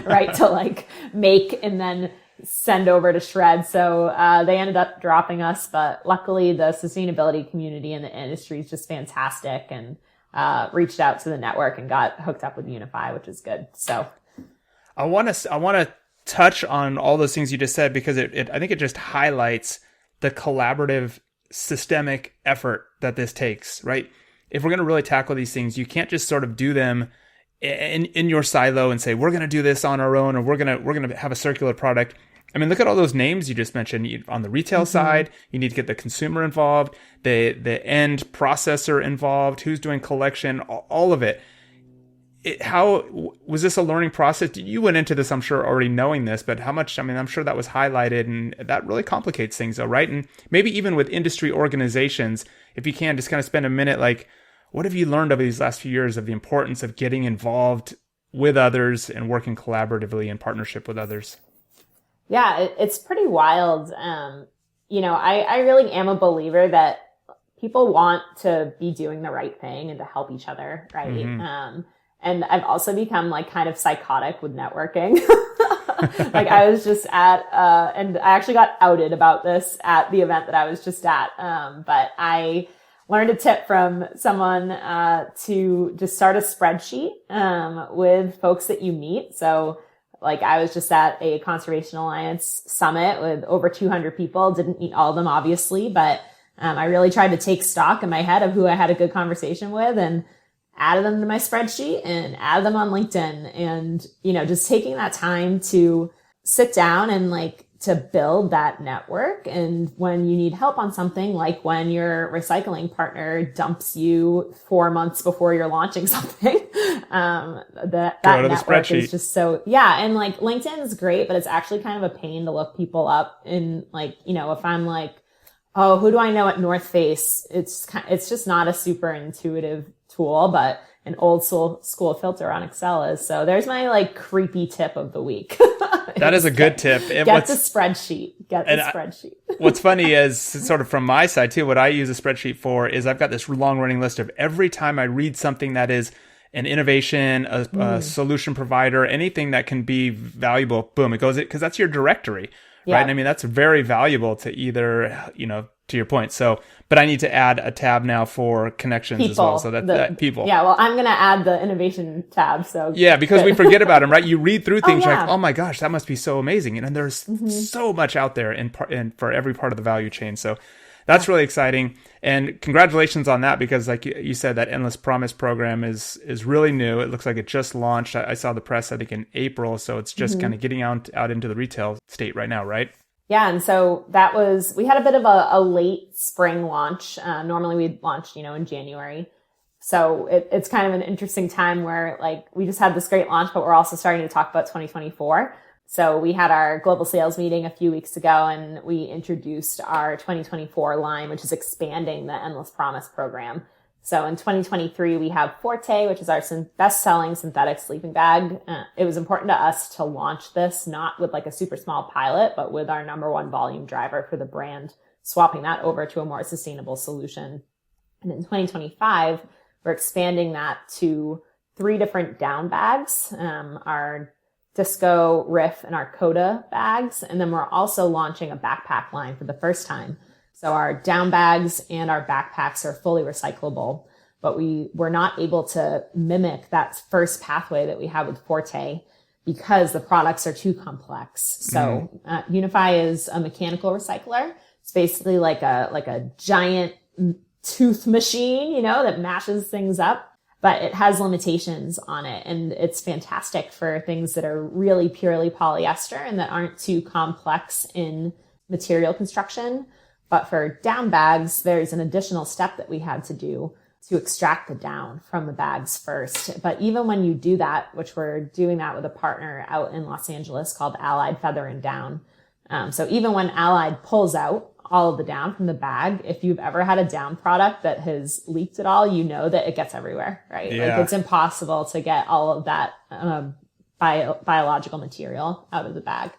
right? To like make and then send over to shred. So they ended up dropping us, but luckily the sustainability community in the industry is just fantastic, and reached out to the network and got hooked up with Unify, which is good. So I want to touch on all those things you just said, because I think it just highlights the collaborative systemic effort that this takes, right? If we're going to really tackle these things, you can't just sort of do them in your silo and say, we're going to do this on our own, or we're going to have a circular product. I mean, look at all those names you just mentioned. On the retail side, you need to get the consumer involved, the end processor involved, who's doing collection, all of it. How was this a learning process? You went into this, I'm sure, already knowing this, but how much, I mean, I'm sure that was highlighted, and that really complicates things though, right? And maybe even with industry organizations, if you can just kind of spend a minute, like, what have you learned over these last few years of the importance of getting involved with others and working collaboratively in partnership with others? Yeah, it's pretty wild. I really am a believer that people want to be doing the right thing and to help each other, right? Mm-hmm. And I've also become like kind of psychotic with networking. Like I was just at, and I actually got outed about this at the event that I was just at. But I learned a tip from someone to just start a spreadsheet with folks that you meet. So like I was just at a Conservation Alliance summit with over 200 people. Didn't meet all of them, obviously, but I really tried to take stock in my head of who I had a good conversation with, and added them to my spreadsheet and added them on LinkedIn. And, just taking that time to sit down and like to build that network. And when you need help on something, like when your recycling partner dumps you 4 months before you're launching something, that network is just so, yeah. And like LinkedIn is great, but it's actually kind of a pain to look people up. And like, if I'm like, oh, who do I know at North Face? It's just not a super intuitive tool, but an old school filter on Excel is. So there's my like creepy tip of the week. That is a good tip. Get the spreadsheet. What's funny is, sort of from my side too, what I use a spreadsheet for is I've got this long running list of every time I read something that is an innovation, a solution provider, anything that can be valuable, boom, it goes, because that's your directory. Yeah. Right. And I mean, that's very valuable to either, to your point. So, but I need to add a tab now for connections people, as well. So that people. Yeah. Well, I'm going to add the innovation tab. So yeah, because we forget about them, right? You read through things like, oh my gosh, that must be so amazing. And there's so much out there in for every part of the value chain. So that's really exciting. And congratulations on that, because like you said, that Endless Promise program is really new. It looks like it just launched. I saw the press, I think in April. So it's just kind of getting out into the retail state right now, right? Yeah. And so we had a bit of a late spring launch. Normally we'd launch, in January. So it's kind of an interesting time where like we just had this great launch, but we're also starting to talk about 2024. So we had our global sales meeting a few weeks ago, and we introduced our 2024 line, which is expanding the Endless Promise program. So in 2023, we have Forte, which is our best-selling synthetic sleeping bag. It was important to us to launch this, not with like a super small pilot, but with our number one volume driver for the brand, swapping that over to a more sustainable solution. And in 2025, we're expanding that to 3 different down bags, our Disco, Riff, and our Coda bags. And then we're also launching a backpack line for the first time. So our down bags and our backpacks are fully recyclable, but we were not able to mimic that first pathway that we have with Forte because the products are too complex. So Unify is a mechanical recycler. It's basically like a giant tooth machine, you know, that mashes things up. But it has limitations on it, and it's fantastic for things that are really purely polyester and that aren't too complex in material construction. But for down bags, there's an additional step that we had to do to extract the down from the bags first. But even when you do that, which we're doing that with a partner out in Los Angeles called Allied Feather and Down. So even when Allied pulls out all of the down from the bag, if you've ever had a down product that has leaked at all, you know that it gets everywhere, right? Yeah. Like it's impossible to get all of that biological material out of the bag.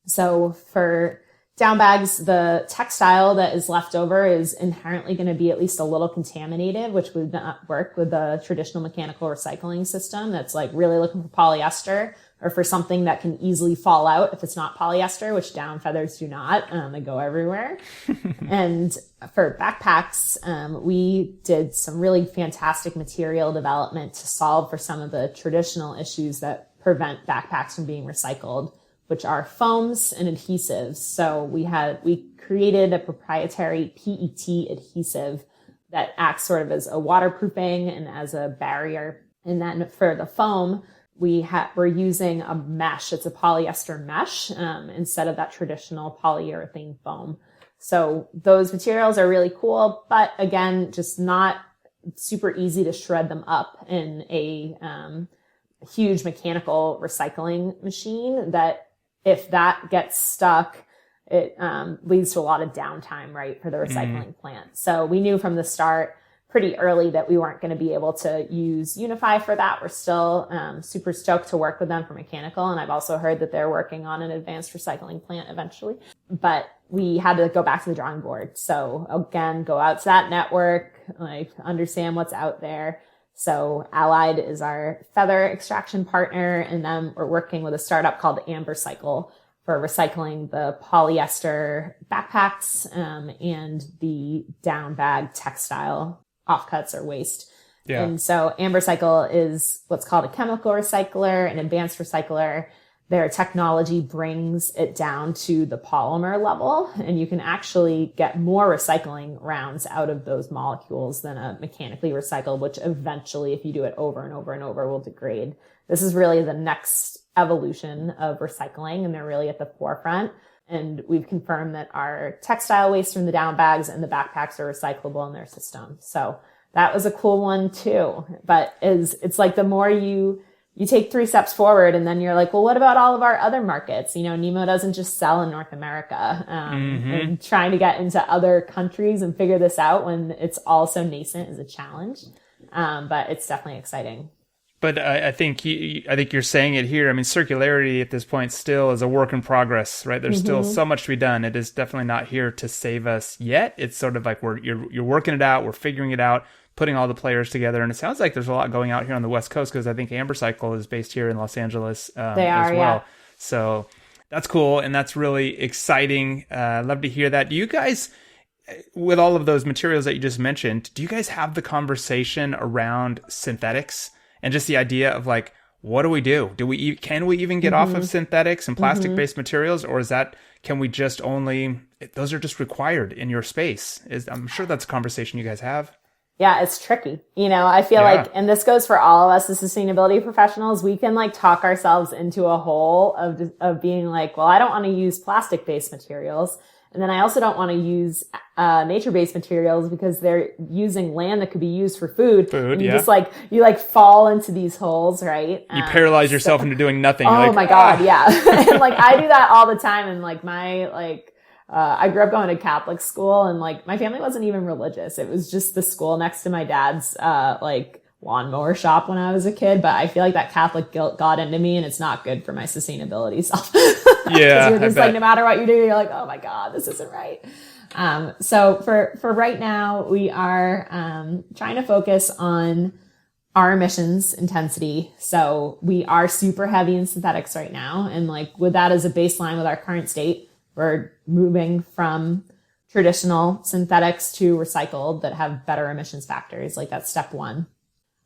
So for down bags, the textile that is left over is inherently going to be at least a little contaminated, which would not work with the traditional mechanical recycling system that's like really looking for polyester or for something that can easily fall out if it's not polyester, which down feathers do not. They go everywhere. And for backpacks, we did some really fantastic material development to solve for some of the traditional issues that prevent backpacks from being recycled, which are foams and adhesives. So we created a proprietary PET adhesive that acts sort of as a waterproofing and as a barrier. And then for the foam, we're using a mesh. It's a polyester mesh instead of that traditional polyurethane foam. So those materials are really cool, but again, just not super easy to shred them up in a huge mechanical recycling machine that if that gets stuck, it leads to a lot of downtime, right, for the recycling plant. So we knew from the start pretty early that we weren't going to be able to use Unify for that. We're still super stoked to work with them for mechanical. And I've also heard that they're working on an advanced recycling plant eventually. But we had to go back to the drawing board. So again, go out to that network, like understand what's out there. So Allied is our feather extraction partner, and then we're working with a startup called AmberCycle for recycling the polyester backpacks and the down bag textile offcuts or waste. Yeah. And so AmberCycle is what's called a chemical recycler, an advanced recycler. Their technology brings it down to the polymer level, and you can actually get more recycling rounds out of those molecules than a mechanically recycled, which eventually, if you do it over and over and over, will degrade. This is really the next evolution of recycling, and they're really at the forefront. And we've confirmed that our textile waste from the down bags and the backpacks are recyclable in their system. So that was a cool one too. But it's like the more you take 3 steps forward and then you're like, well, what about all of our other markets? You know, NEMO doesn't just sell in North America. And trying to get into other countries and figure this out when it's all so nascent is a challenge. But it's definitely exciting. But I think you're saying it here. I mean, circularity at this point still is a work in progress, right? There's still so much to be done. It is definitely not here to save us yet. It's sort of like you're working it out, we're figuring it out, putting all the players together. And it sounds like there's a lot going out here on the West Coast, because I think AmberCycle is based here in Los Angeles as well. Yeah. So that's cool, and that's really exciting. I'd love to hear that. Do you guys, with all of those materials that you just mentioned, do you guys have the conversation around synthetics? And just the idea of like, what do we do? Can we even get off of synthetics and plastic-based materials, or can we just those are just required in your space? I'm sure that's a conversation you guys have. Yeah, it's tricky. You know, I feel like, and this goes for all of us as sustainability professionals, we can like talk ourselves into a hole of being like, well, I don't want to use plastic-based materials. And then I also don't want to use nature-based materials because they're using land that could be used for food. And you just you fall into these holes, right? You paralyze yourself into doing nothing. Oh my God, yeah. And like I do that all the time. And like I grew up going to Catholic school, and like my family wasn't even religious. It was just the school next to my dad's lawnmower shop when I was a kid. But I feel like that Catholic guilt got into me, and it's not good for my sustainability self. Yeah. You're just like, no matter what you do, you're like, oh my God, this isn't right. So for right now, we are trying to focus on our emissions intensity. So we are super heavy in synthetics right now. And like with that as a baseline with our current state, we're moving from traditional synthetics to recycled that have better emissions factors. Like that's step one.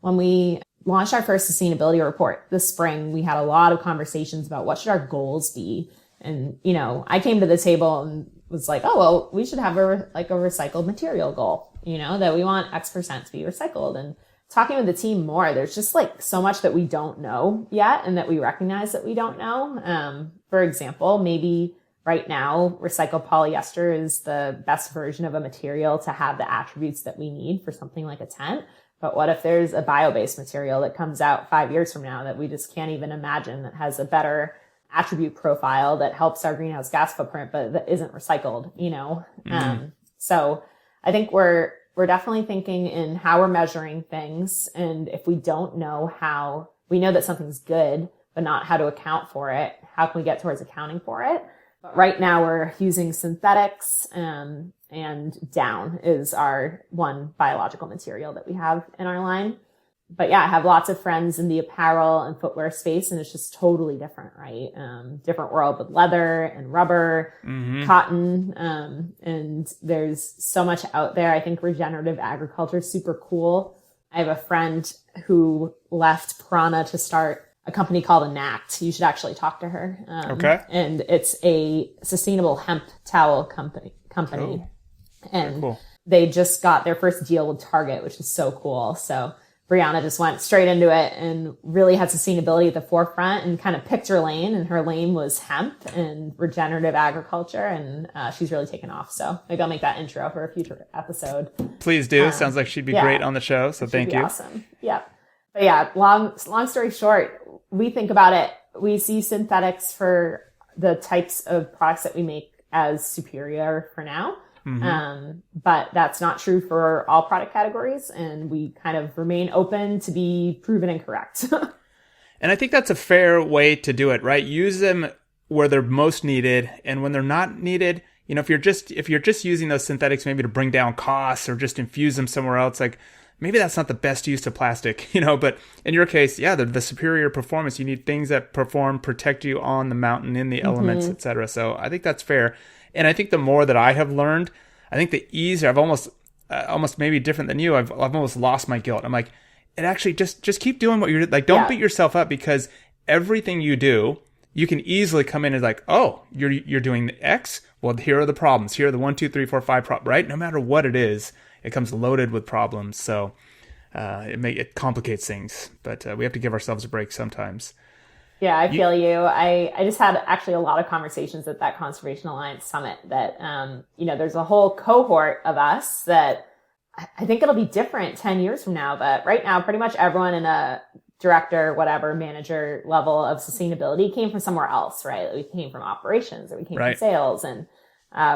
When we launched our first sustainability report this spring, we had a lot of conversations about what should our goals be. And, you know, I came to the table and was like, oh, well, we should have a recycled material goal, that we want X% to be recycled. And talking with the team more, there's just like so much that we don't know yet and that we recognize that we don't know. For example, maybe right now, recycled polyester is the best version of a material to have the attributes that we need for something like a tent. But what if there's a bio-based material that comes out 5 years from now that we just can't even imagine, that has a better attribute profile that helps our greenhouse gas footprint, but that isn't recycled, So I think we're definitely thinking in how we're measuring things. And if we don't know how, we know that something's good, but not how to account for it, how can we get towards accounting for it? But right now we're using synthetics, and down is our one biological material that we have in our line. But yeah, I have lots of friends in the apparel and footwear space, and it's just totally different, right? Different world with leather and rubber, cotton, and there's so much out there. I think regenerative agriculture is super cool. I have a friend who left Prana to start a company called Enact. You should actually talk to her. Okay. And it's a sustainable hemp towel company. Oh, and cool. They just got their first deal with Target, which is so cool. So Brianna just went straight into it and really had sustainability at the forefront and kind of picked her lane. And her lane was hemp and regenerative agriculture. And she's really taken off. So maybe I'll make that intro for a future episode. Please do. Sounds like she'd be great on the show. So thank you. Awesome. Yeah. But yeah, long story short, we think about it. We see synthetics for the types of products that we make as superior for now. But that's not true for all product categories. And we kind of remain open to be proven incorrect. And I think that's a fair way to do it, right? Use them where they're most needed. And when they're not needed, if you're just using those synthetics maybe to bring down costs or just infuse them somewhere else, like maybe that's not the best use of plastic, but in your case, yeah, the superior performance, you need things that protect you on the mountain, in the elements, et cetera. So I think that's fair. And I think the more that I have learned, I think the easier, I've almost maybe different than you, I've almost lost my guilt. I'm like, it actually just keep doing what you're like. Don't beat yourself up, because everything you do, you can easily come in as like, oh, you're doing the X. Well, here are the problems. Here are the 1, 2, 3, 4, 5 problems, right? No matter what it is, it comes loaded with problems. So it complicates things, but we have to give ourselves a break sometimes. Yeah, I feel you. I just had actually a lot of conversations at that Conservation Alliance Summit that, there's a whole cohort of us that I think it'll be different 10 years from now. But right now, pretty much everyone in a director, whatever, manager level of sustainability came from somewhere else, right? We came from operations, or we came from sales, and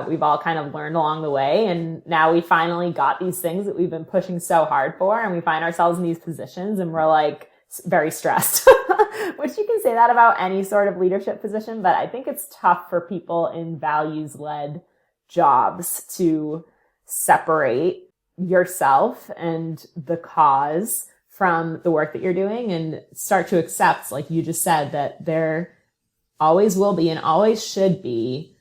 we've all kind of learned along the way. And now we finally got these things that we've been pushing so hard for, and we find ourselves in these positions and we're like very stressed, which you can say that about any sort of leadership position. But I think it's tough for people in values-led jobs to separate yourself and the cause from the work that you're doing and start to accept, like you just said, that there always will be and always should be,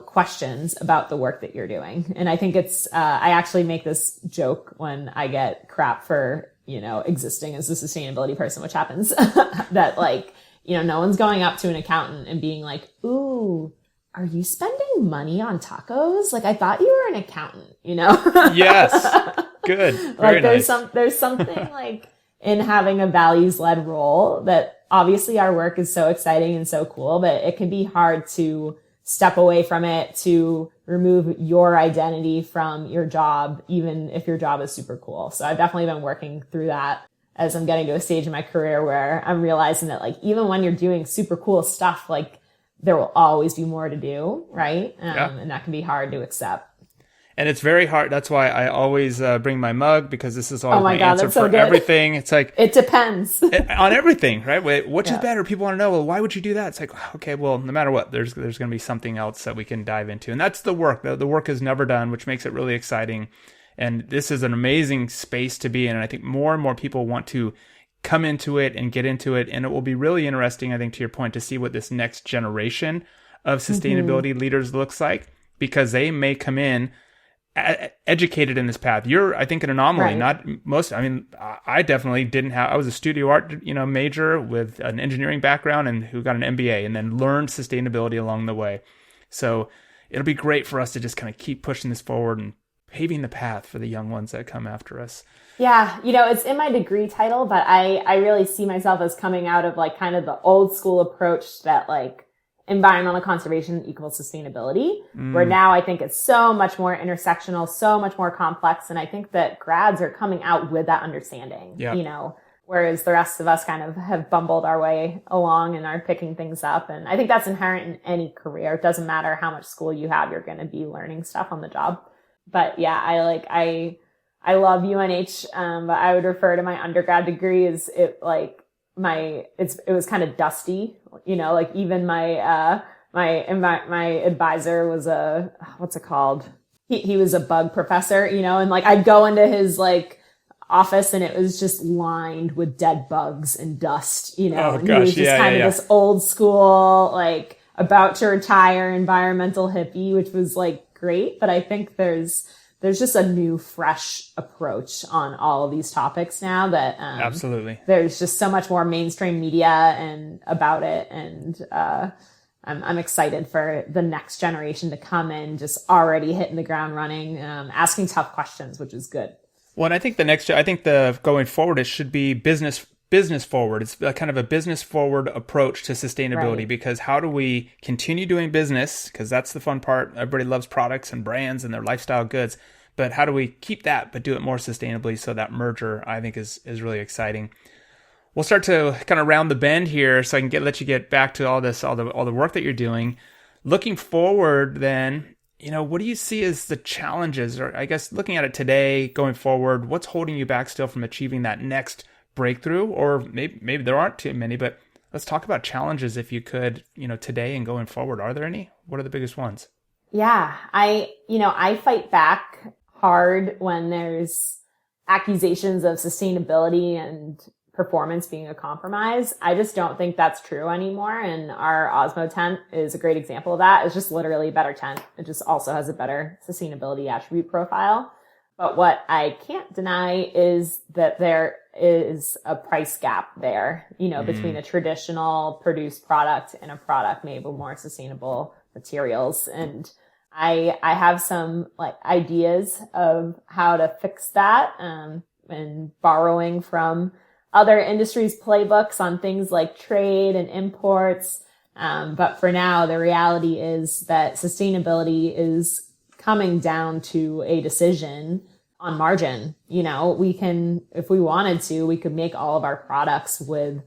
questions about the work that you're doing. And I think I actually make this joke when I get crap for, existing as a sustainability person, which happens, that no one's going up to an accountant and being like, ooh, are you spending money on tacos? Like, I thought you were an accountant, Yes. Good. Very there's nice. There's something like in having a values-led role that obviously our work is so exciting and so cool, but it can be hard to step away from it, to remove your identity from your job, even if your job is super cool. So I've definitely been working through that as I'm getting to a stage in my career where I'm realizing that even when you're doing super cool stuff, there will always be more to do, right? And that can be hard to accept. And it's very hard. That's why I always bring my mug, because this is always my answer so for good. everything. It's like, it depends on everything, right? Which is better? People want to know, well, why would you do that? It's like, okay, well, no matter what, there's going to be something else that we can dive into. And that's the work. The work is never done, which makes it really exciting. And this is an amazing space to be in. And I think more and more people want to come into it and get into it. And it will be really interesting, I think, to your point, to see what this next generation of sustainability leaders looks like, because they may come in educated in this path. You're, I think, an anomaly. Not most. I mean, I definitely didn't have. I was a studio art, major with an engineering background, and who got an MBA, and then learned sustainability along the way. So it'll be great for us to just kind of keep pushing this forward and paving the path for the young ones that come after us. Yeah, it's in my degree title, but I really see myself as coming out of like kind of the old school approach that like environmental conservation equals sustainability, where now I think it's so much more intersectional, so much more complex. And I think that grads are coming out with that understanding, whereas the rest of us kind of have bumbled our way along and are picking things up. And I think that's inherent in any career. It doesn't matter how much school you have, you're going to be learning stuff on the job. But yeah, I love UNH, but I would refer to my undergrad degree as it was kind of dusty, like even my advisor was what's it called? He was a bug professor, and like I'd go into his like office and it was just lined with dead bugs and dust, and he was just kind of this old school, like about to retire environmental hippie, which was like great. But I think there's just a new, fresh approach on all of these topics now that absolutely there's just so much more mainstream media and about it. And I'm excited for the next generation to come in, just already hitting the ground running, asking tough questions, which is good. Well, and I think the going forward, it should be business forward. It's kind of a business forward approach to sustainability, right? Because how do we continue doing business? Because that's the fun part. Everybody loves products and brands and their lifestyle goods, but how do we keep that, but do it more sustainably? So that merger, I think, is really exciting. We'll start to kind of round the bend here, so I can let you get back to all the work that you're doing. Looking forward, then, what do you see as the challenges, or I guess looking at it today, going forward, what's holding you back still from achieving that next breakthrough? Or maybe there aren't too many, but let's talk about challenges if you could, today and going forward. Are there any? What are the biggest ones? Yeah, I fight back hard when there's accusations of sustainability and performance being a compromise. I just don't think that's true anymore. And our Osmo tent is a great example of that. It's just literally a better tent. It just also has a better sustainability attribute profile. But what I can't deny is that there is a price gap there, between a traditional produced product and a product made with more sustainable materials. And I have some ideas of how to fix that, and borrowing from other industries' playbooks on things like trade and imports. But for now, the reality is that sustainability is coming down to a decision on margin. We can, if we wanted to, we could make all of our products with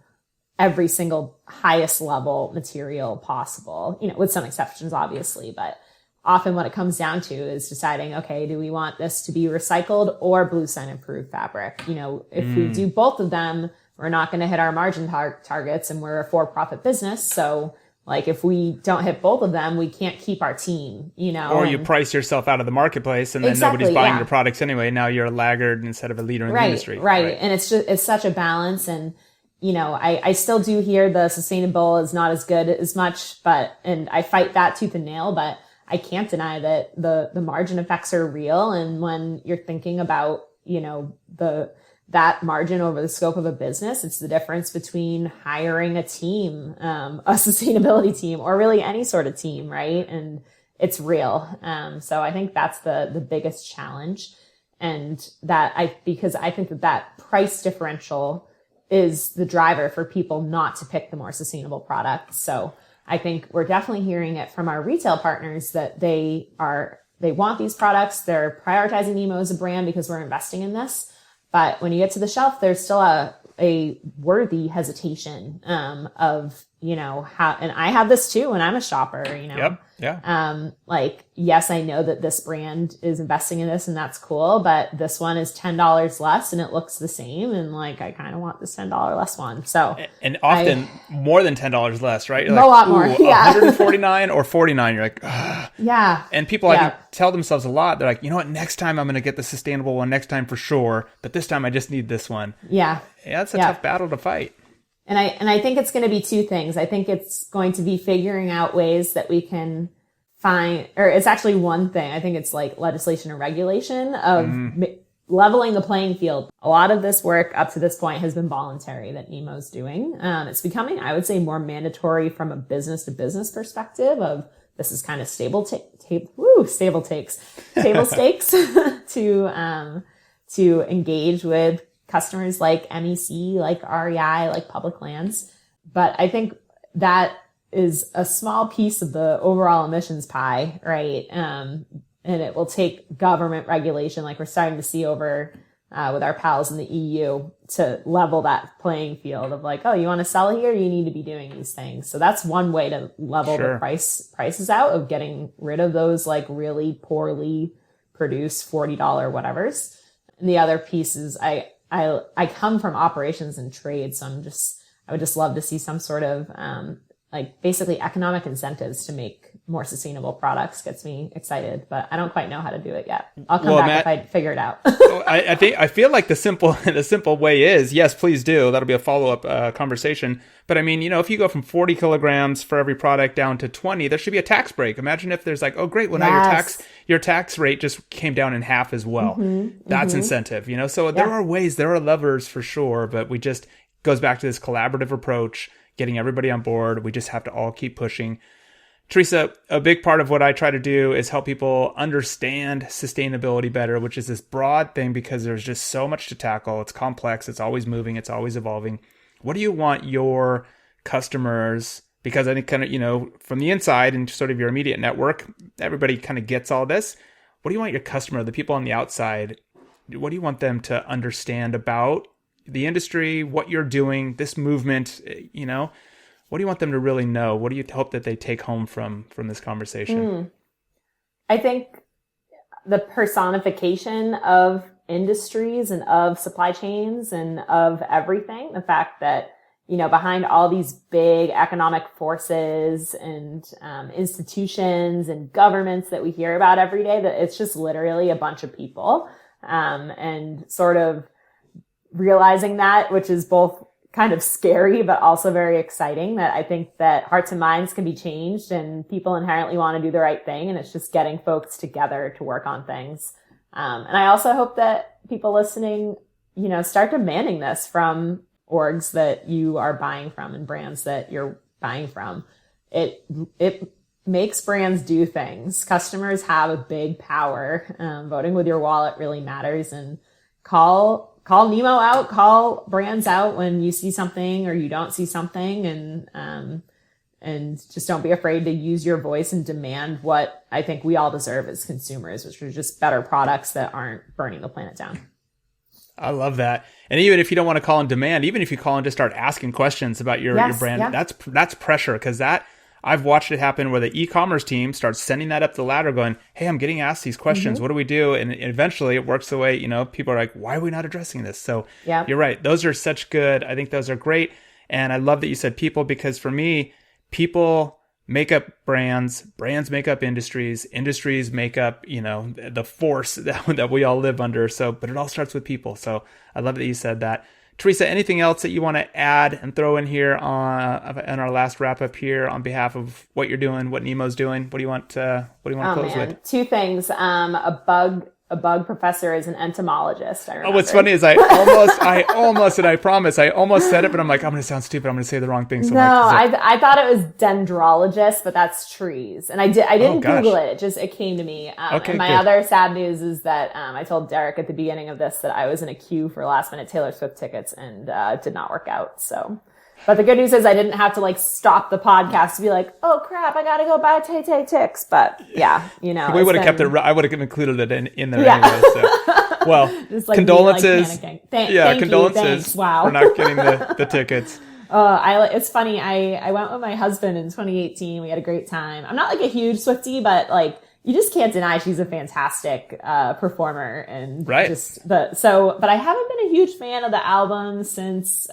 every single highest level material possible, with some exceptions, obviously. But often what it comes down to is deciding, okay, do we want this to be recycled or Blue Sign approved fabric? If we do both of them, we're not going to hit our margin targets, and we're a for-profit business. So if we don't hit both of them, we can't keep our team, Or you price yourself out of the marketplace and then nobody's buying your products anyway. Now you're a laggard instead of a leader in the industry. Right. And it's such a balance. And, I still do hear the sustainable is not as good as much, and I fight that tooth and nail, but I can't deny that the margin effects are real. And when you're thinking about, that margin over the scope of a business, it's the difference between hiring a team, a sustainability team, or really any sort of team, right? And it's real. So I think that's the biggest challenge. And because I think that price differential is the driver for people not to pick the more sustainable products. So I think we're definitely hearing it from our retail partners that they want these products. They're prioritizing NEMO as a brand because we're investing in this. But when you get to the shelf, there's still a worthy hesitation, of, how, and I have this too when I'm a shopper, Yep. Yeah. Yes, I know that this brand is investing in this and that's cool, but this one is $10 less and it looks the same. And I kind of want this $10 less one. So, and often more than $10 less, right? You're a lot more. Yeah. 149 or 49. You're like, ugh. Yeah. And people, I think, tell themselves a lot. They're like, you know what? Next time I'm going to get the sustainable one next time for sure. But this time I just need this one. Yeah. Yeah. That's a tough battle to fight. And I think it's going to be two things. I think it's going to be figuring out ways that we can find, or it's actually one thing. I think it's legislation and regulation of leveling the playing field. A lot of this work up to this point has been voluntary that NEMO's doing. It's becoming, I would say, more mandatory from a business to business perspective of this is kind of table stakes to engage with customers like MEC, like REI, like public lands. But I think that is a small piece of the overall emissions pie, right? And it will take government regulation, like we're starting to see over with our pals in the EU, to level that playing field of like, oh, you want to sell here, you need to be doing these things. So that's one way to level the prices out, of getting rid of those like really poorly produced $40 whatevers. And the other piece is I come from operations and trade, so I would just love to see some sort of like basically economic incentives to make more sustainable products. Gets me excited, but I don't quite know how to do it yet. I'll come back if I figure it out. I feel like the simple way is, yes, please do. That'll be a follow-up conversation. But I mean, if you go from 40 kilograms for every product down to 20, there should be a tax break. Imagine if there's like, oh great, well now your tax rate just came down in half as well. That's incentive, So there are ways, there are levers for sure, but we just goes back to this collaborative approach, getting everybody on board. We just have to all keep pushing. Theresa, a big part of what I try to do is help people understand sustainability better, which is this broad thing because there's just so much to tackle. It's complex. It's always moving. It's always evolving. What do you want your customers, because I think kind of, from the inside and sort of your immediate network, everybody kind of gets all this. What do you want your customer, the people on the outside, what do you want them to understand about the industry, what you're doing, this movement, what do you want them to really know? What do you hope that they take home from this conversation? I think the personification of industries and of supply chains and of everything, the fact that, behind all these big economic forces and institutions and governments that we hear about every day, that it's just literally a bunch of people, and sort of realizing that, which is both kind of scary, but also very exciting, that I think that hearts and minds can be changed and people inherently want to do the right thing. And it's just getting folks together to work on things. And I also hope that people listening, start demanding this from orgs that you are buying from and brands that you're buying from. It makes brands do things. Customers have a big power. Voting with your wallet really matters, and call NEMO out, call brands out when you see something or you don't see something, and just don't be afraid to use your voice and demand what I think we all deserve as consumers, which are just better products that aren't burning the planet down. I love that. And even if you don't want to call and demand, even if you call and just start asking questions about your brand, that's pressure, because I've watched it happen where the e-commerce team starts sending that up the ladder going, hey, I'm getting asked these questions. What do we do? And eventually it works the way, people are like, why are we not addressing this? So You're right. Those are I think those are great. And I love that you said people, because for me, people make up brands make up industries make up, the force that we all live under. So, but it all starts with people. So I love that you said that. Theresa, anything else that you want to add and throw in here on our last wrap up here on behalf of what you're doing, what NEMO's doing? What do you want to close with? Two things. A bug professor is an entomologist. I remember. What's funny is I promise I almost said it, but I'm like, I'm going to sound stupid. I'm going to say the wrong thing. So I thought it was dendrologist, but that's trees. And I didn't Google it. It came to me. And my other sad news is that I told Derek at the beginning of this that I was in a queue for last minute Taylor Swift tickets, and it did not work out. So, but the good news is I didn't have to stop the podcast to be like, oh crap, I got to go buy Tay ticks. But yeah, we would have kept it. I would have included it in there anyway. So. Well, condolences. Condolences. Wow. For not getting the tickets. It's funny. I went with my husband in 2018. We had a great time. I'm not a huge Swiftie, but you just can't deny she's a fantastic performer, and right. But I haven't been a huge fan of the album since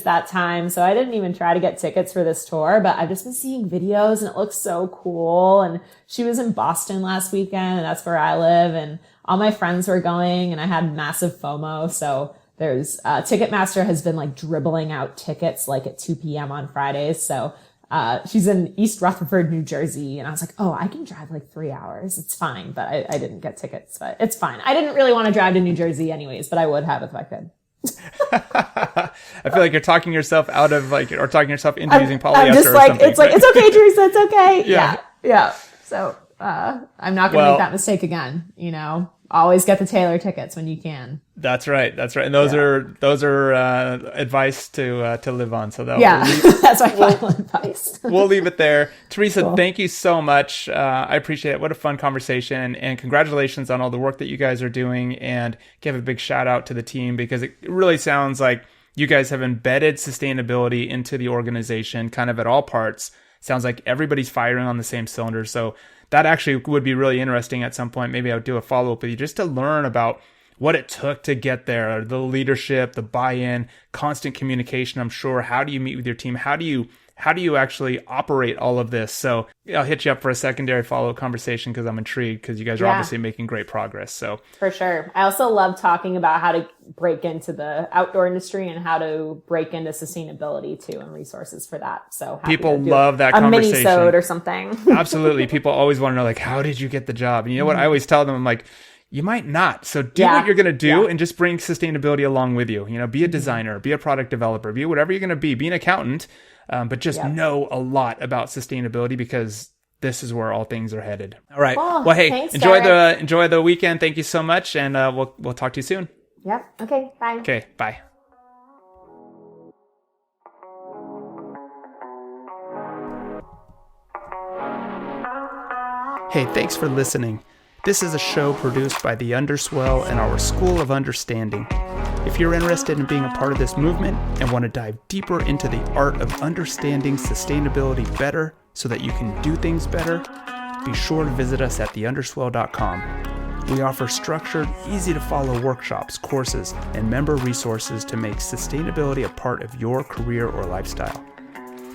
that time. So I didn't even try to get tickets for this tour, but I've just been seeing videos and it looks so cool. And she was in Boston last weekend, and that's where I live, and all my friends were going, and I had massive FOMO. So there's Ticketmaster has been dribbling out tickets at 2 p.m. on Fridays. So she's in East Rutherford, New Jersey. And I was like, oh, I can drive 3 hours. It's fine. But I didn't get tickets, but it's fine. I didn't really want to drive to New Jersey anyways, but I would have if I could. I feel like you're talking yourself out of or talking yourself into using polyester. I'm just or something. It's okay, Theresa, it's okay. Yeah. So I'm not going to make that mistake again. Always get the Taylor tickets when you can. That's right. And those are advice to live on. So that's my final advice. We'll leave it there. Theresa, cool. Thank you so much. I appreciate it. What a fun conversation, and congratulations on all the work that you guys are doing, and give a big shout out to the team, because it really sounds like you guys have embedded sustainability into the organization kind of at all parts. Sounds like everybody's firing on the same cylinder. So that actually would be really interesting at some point. Maybe I would do a follow-up with you just to learn about what it took to get there, the leadership, the buy-in, constant communication, I'm sure. How do you meet with your team? How do you actually operate all of this? So I'll hit you up for a secondary follow-up conversation, because I'm intrigued, because you guys are obviously making great progress. So for sure. I also love talking about how to break into the outdoor industry and how to break into sustainability too, and resources for that. So people love that conversation. A mini-sode or something. Absolutely. People always want to know, like, how did you get the job? And you know what? I always tell them, I'm like, you might not. So do what you're going to do and just bring sustainability along with you. Be a designer, be a product developer, be whatever you're going to be an accountant, but just know a lot about sustainability, because this is where all things are headed. All right. Cool. Well, hey, thanks, enjoy the weekend. Thank you so much. And we'll talk to you soon. Yep. Okay. Bye. Okay. Bye. Hey, thanks for listening. This is a show produced by the Underswell and our School of Understanding. If you're interested in being a part of this movement and want to dive deeper into the art of understanding sustainability better so that you can do things better, be sure to visit us at theunderswell.com. We offer structured, easy-to-follow workshops, courses, and member resources to make sustainability a part of your career or lifestyle.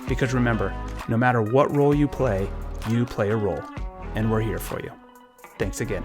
Because remember, no matter what role you play a role, and we're here for you. Thanks again.